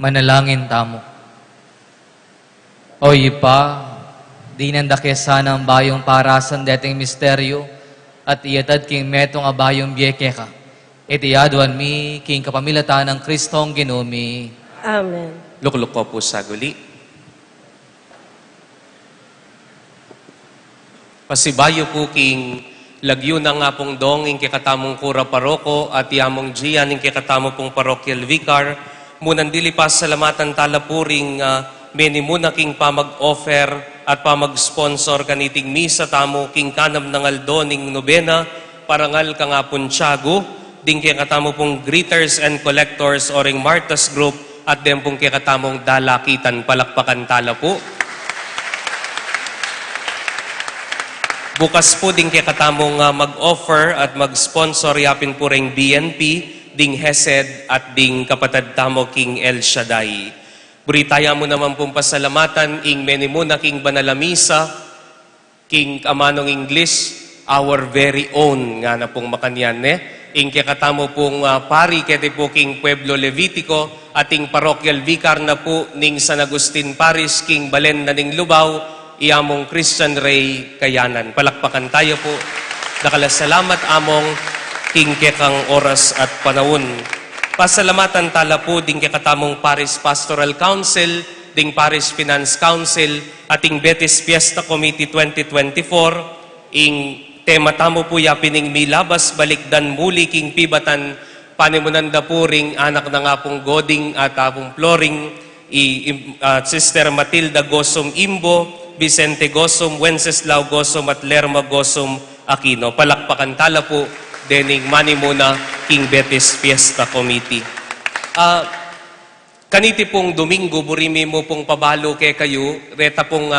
Manalangin tamo. O ipa, di nanda kesana ang bayong parasan dating misteryo, at iatad king metong abayong biyeke ka. Itiyaduan mi, king kapamilatan ng Kristong ginumi. Amen. Lukluk ko po sa guli. Pasibayo po king lagyo na nga pong donging kikatamong kura paroko at yamong jiyan ng kikatamo pong parokyal vicar. Munan dilipas salamatan talapuring meni muna king pamag-offer at pamag-sponsor kaniting misa tamo king kanam ng aldoning nobena parangal ka nga pong tiyago. Ding kikatamo pong greeters and collectors oring Martha's Group at din pong kikatamong dalakitan palakpakan tala po. Bukas po ding kikatamong mag-offer at mag-sponsor yapin po ring BNP, ding HESED at ding kapatid tamo King El Shaddai. Buritaya mo naman pong pasalamatan ing meni muna king banalamisa, King Amanong English, our very own nga na pong makanyan ing kikatamo pong pari kete po king Pueblo Levitico ating parokyal vicar na po ning San Agustin Parish king Balen na ning Lubao iamong Christian Ray Kayanan. Palakpakan tayo po. Nakalasalamat among king kekang oras at panahon. Pasalamatan tala po ding kikatamong Parish Pastoral Council, ding Parish Finance Council, ating Betis Fiesta Committee 2024, ing tema tamo po yapining milabas balikdan muli king pibatan panimunanda po ring anak na nga pong Goding at apong Floring, Sister Matilda Gosom Imbo, Vicente Gosom, Wenceslao Gosom at Lerma Gosom Aquino. Palakpakan tala po dening manimuna king Betis Fiesta Committee. Kaniti pong Domingo, burimi mo pong pabalo kay kayo, reta pong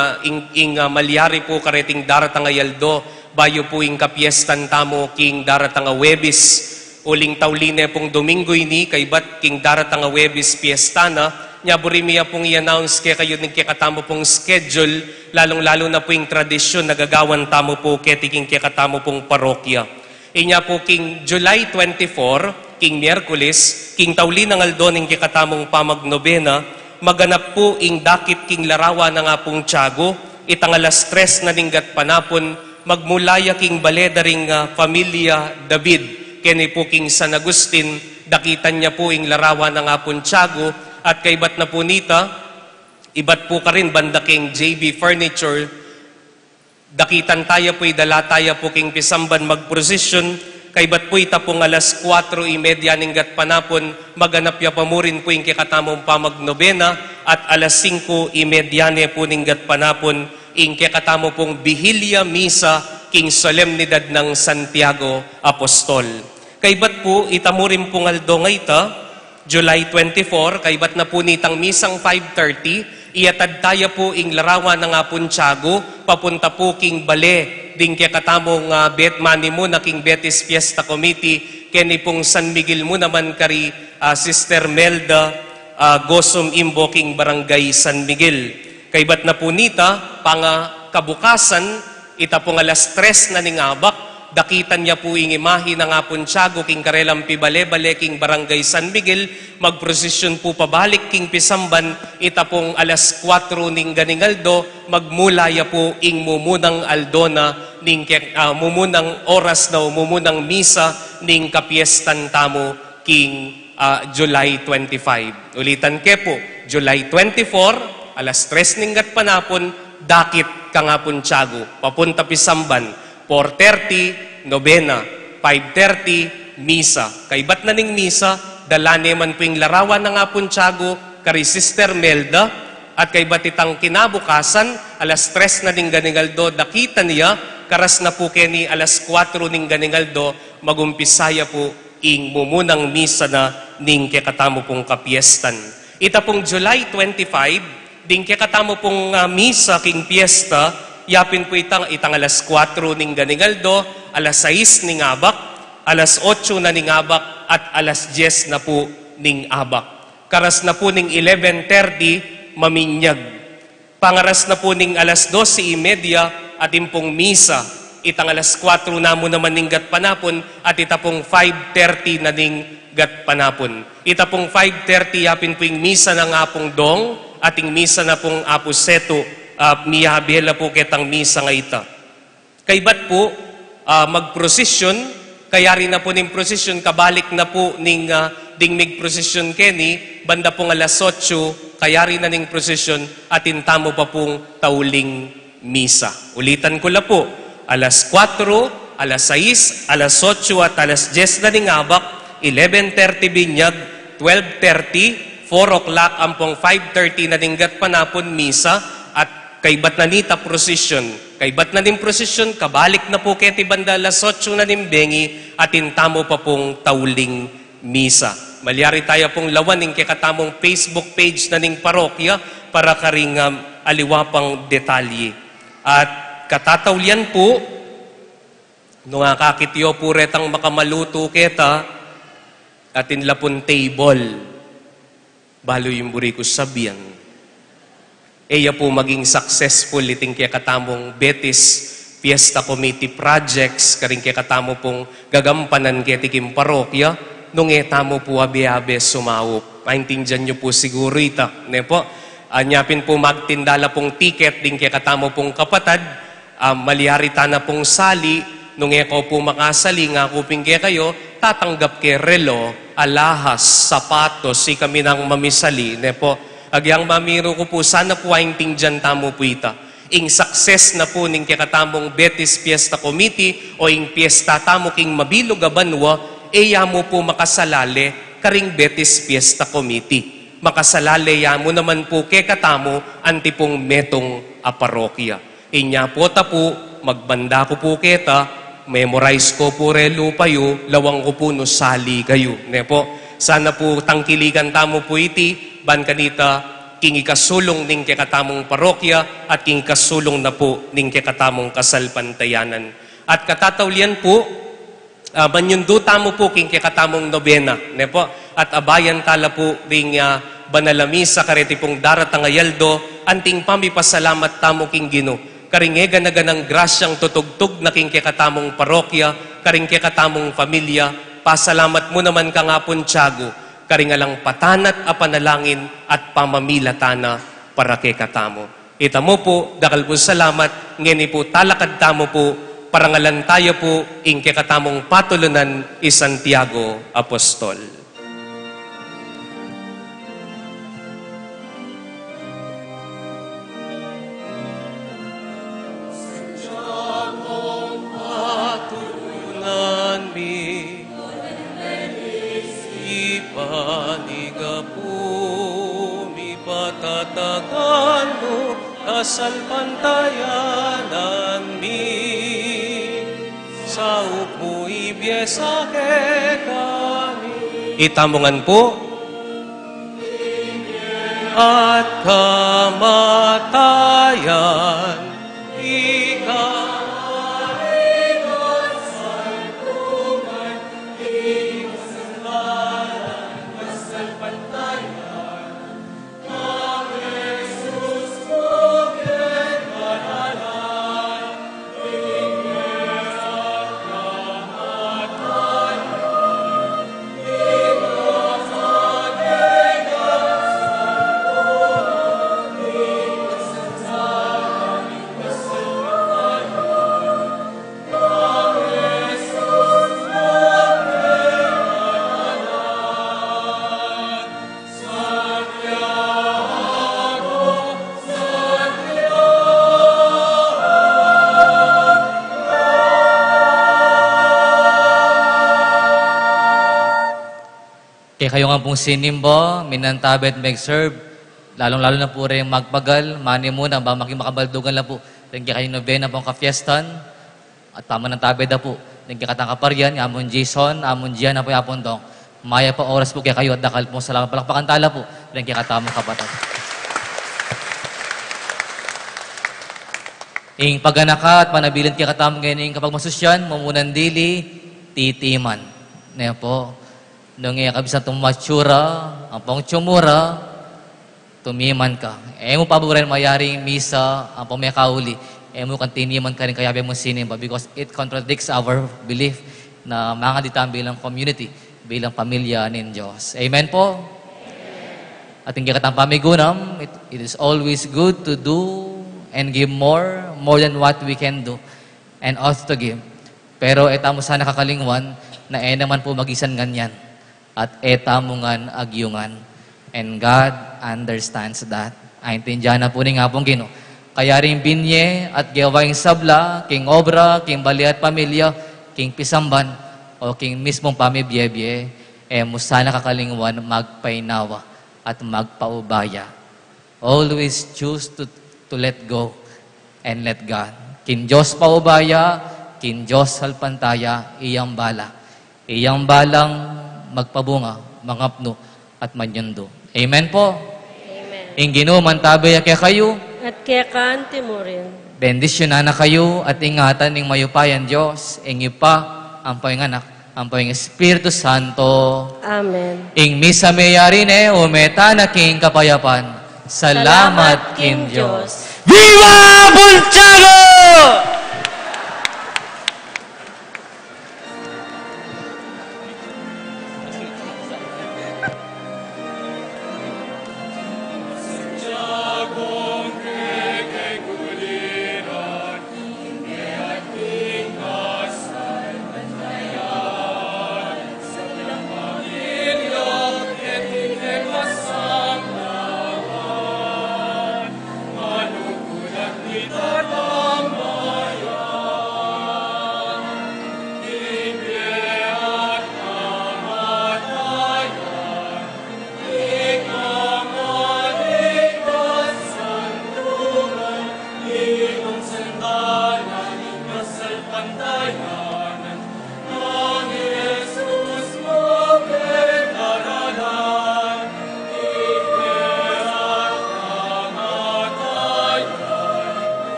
malyari po kareting daratangayaldo, bayo po ing kapiestan tamo king daratanga Webis, uling tauline pong Domingo ini, kay bat king daratanga Webis piestana, nya burimiya pong i-announce kay kayo ng kikatamo pong schedule, lalong-lalo na po yung tradisyon nagagawan tamo po ketiking kikatamo pong parokya. Inya po king July 24, king Miyerkules, king tauli ng aldoning kikatamong pamagnobena, maganap po ing dakit king larawa na nga pong tiyago, itangalas 3 na ninggat panapon, magmulaya king baleda ring familia David, kini po king San Agustin, dakitan niya po ing larawa na nga pong tiyago, at kaibat na po nita, ibat po ka rin banda king JB Furniture, dakitan tayo po idala tayo po king pisamban magprosesyon, kaibat po ita pong alas 4:30 ninggat panapon, maganap ya pa mo rin po yung kikatamong pamagnobena, at alas 5:30 po ninggat panapon, ing kikatamo pong Bihilya Misa king Solemnidad ng Santiago Apostol. Kaibat po ita mo rin pong aldo ngayta, July 24, kaibat na po nitang misang 5:30, iatad tayo po ing larawan ng Tiyago, papunta po king Bale, ding kikatamong betmani mo na king Betis Fiesta Committee, keni pong San Miguel mo naman kari Sister Melda Gosom Imbo king Barangay San Miguel. Kaibat na po nita, kabukasan, ita pong alas 3 na ningabak, dakitan niya po ing imahe ng Tiyago king Karelang Pibale-Bale king Barangay San Miguel, magprosesyon po pabalik king Pisamban, ita pong alas 4 ning ganingaldo, magmulaya po ing mumunang aldona, ning mumunang oras na mumunang misa ning kapiestan tamo king July 25. Ulitan ke po, July 24, alas 3 ninggat panapon, dakit ka nga Tiyago, papunta Pisamban, 4:30, nobena, 5:30, misa. Kaibat na ning misa, dalane man po yung larawan na nga Tiyago, kari Sister Melda, at kaibat itang kinabukasan, alas 3 na ning ganingaldo, dakita niya, karas na po keni alas 4 ning ganingaldo, magumpisaya po ing mumunang misa na ning kekatamo pong kapiestan. Ita pong July 25, ding kekatamo pong misa king piesta, yapin po itang alas 4 ning ganingaldo, alas 6 ning abak, alas 8 na ning abak, at alas 10 na po ning abak. Karas na po ning 11:30, maminyag. Pangaras na po ning alas 12:30, at impong misa, itang alas 4 na mo naman ninggat panapon, at ita pong 5:30 na ning gat panapon. Ita pong 5:30 yapin po yung misa ng apong dong, ating misa na pong apuseto, miyabela po ketang misa nga ita. Kaibat po, magprosesyon, kaya rin na po ning prosesyon, kabalik na po ning dingmig prosesyon keni, banda pong alas 8, kaya rin na ning prosesyon, at intamo pa pong tauling misa. Ulitan ko la po, alas 4, alas 6, alas 8 at alas 10 na ning abak, 11:30 binyag, 12:30, 4 o'clock ampong 5:30 na dinggat panapon misa, at kaibat na nita prosesyon. Kaibat na din prosesyon, kabalik na po keti banda alas 8 na din bengi, at intamo pa pong tauling misa. Malyari tayo pong lawaning kikatamong Facebook page na ning parokya para karing aliwapang detalye. At katatawlian po, nung kakityo po retang makamaluto keta, atin lapon table, balo yung buri ko sabihan. Eya po maging successful iting kaya katamong Betis Fiesta Committee projects, karing kaya katamo pong gagampanan kaya tikim parokya, nung etamo po abe-abe sumawop. Maintindihan nyo po siguro ita. Ne po, anyapin po magtindala pong ticket, din kaya katamo pong kapatad, maliharita na pong sali, nung eko po makasali, nga kuping kaya kayo, tatanggap kay relo, alahas, sapatos, si kami nang mamisali. Ne po, agyang mamiro ko po, sana po aintindihan tamo po ita. Ing success na po ning kakatamong Betis Fiesta Committee o ing Fiesta tamo king mabilog abanwa, eya mo po makasalale karing Betis Fiesta Committee. Makasalale ya mo naman po kay katamo anti pong metong aparokya. Inya po ta po, magbanda ko po keta, memorize ko po relo payo, lawang ko po no sali kayo. Ne po, sana po tangkiligan tamo po iti, ban kanita, king ikasulong ning kekatamong parokya at king kasulong na po ning kekatamong kasalpantayanan. At katatawlian po, manyunduta mo po king kekatamong nobena. Ne po? At abayan tala po ring banalamisa kareti pong daratang ayaldo, anting pamipasalamat tamo king Gino. Karingega na ganang grasyang tutugtog na king kekatamong parokya, karing kekatamong pamilya, pasalamat mo naman ka nga pon Tiago, karingalang patanat a panalangin at pamamilatana para kay katamo. Ita mo po, dakal po salamat, ngeni po talakad tamo po, parangalan tayo po, ing kay katamong patulunan i Santiago Apostol. Santiago patulunan mi, paniga po, mi patatagan mo, kasalpantayanan mi. Sa upo ibiesa ke kami. Itamungan po. At kamatayan, kaya kayo nga pong sinimba, minantabet, mag-serve, lalong-lalo na po rin magpagal, mani muna, ba makimakambaldugan lang po, rin kaya kayo novena pong kafiestan, at tama ng tabet na po, rin kaya katang kaparyan, amon Jason, amon Gian na po yapon dong, maya pa oras po kaya kayo at dakal po, salamat palakpakan tala po, rin kaya katamong kapatid. Ing paganaka at panabilin kaya katamong ngayon, kapag masusyan, mamunan dili, titiman. Ngayon po, nung kabisa tumatsura, ang pang tsumura, tumiman ka. Mo paboran mayaring misa, ang pang may kauli, mo kantiniman ka rin kaya mo sinimba because it contradicts our belief na mga ditang bilang community. bilang pamilya ng Diyos. Amen po? Ating katang pamigunam, it is always good to do and give more than what we can do and ought to give. Pero eta mo sana kakalingwan na naman po magisan ganyan at eta mo ngan agyungan. And God understands that. Aintindihan na po ni nga pong Ginoo. Kaya rin binye at gawaing sabla, king obra, king bali at pamilya, king pisamban, o king mismong pamibiyebye, musana kakalingwan magpainawa at magpaubaya. Always choose to let go and let God. Kin Diyos paubaya, kin Diyos salpantaya, iyang bala. Iyang balang magpabunga, mangapno at manyundo. Amen po. Amen. Ingino mantabay kaya kayo. At kaya kaan timurin. Bendisyonan na kayo at ingatan ng mayupayan Diyos. Ingi pa ang painganak, ang paing Espiritu Santo. Amen. Ing misa mayari umeta na king kapayapan. Salamat king Diyos. Viva Bulchago!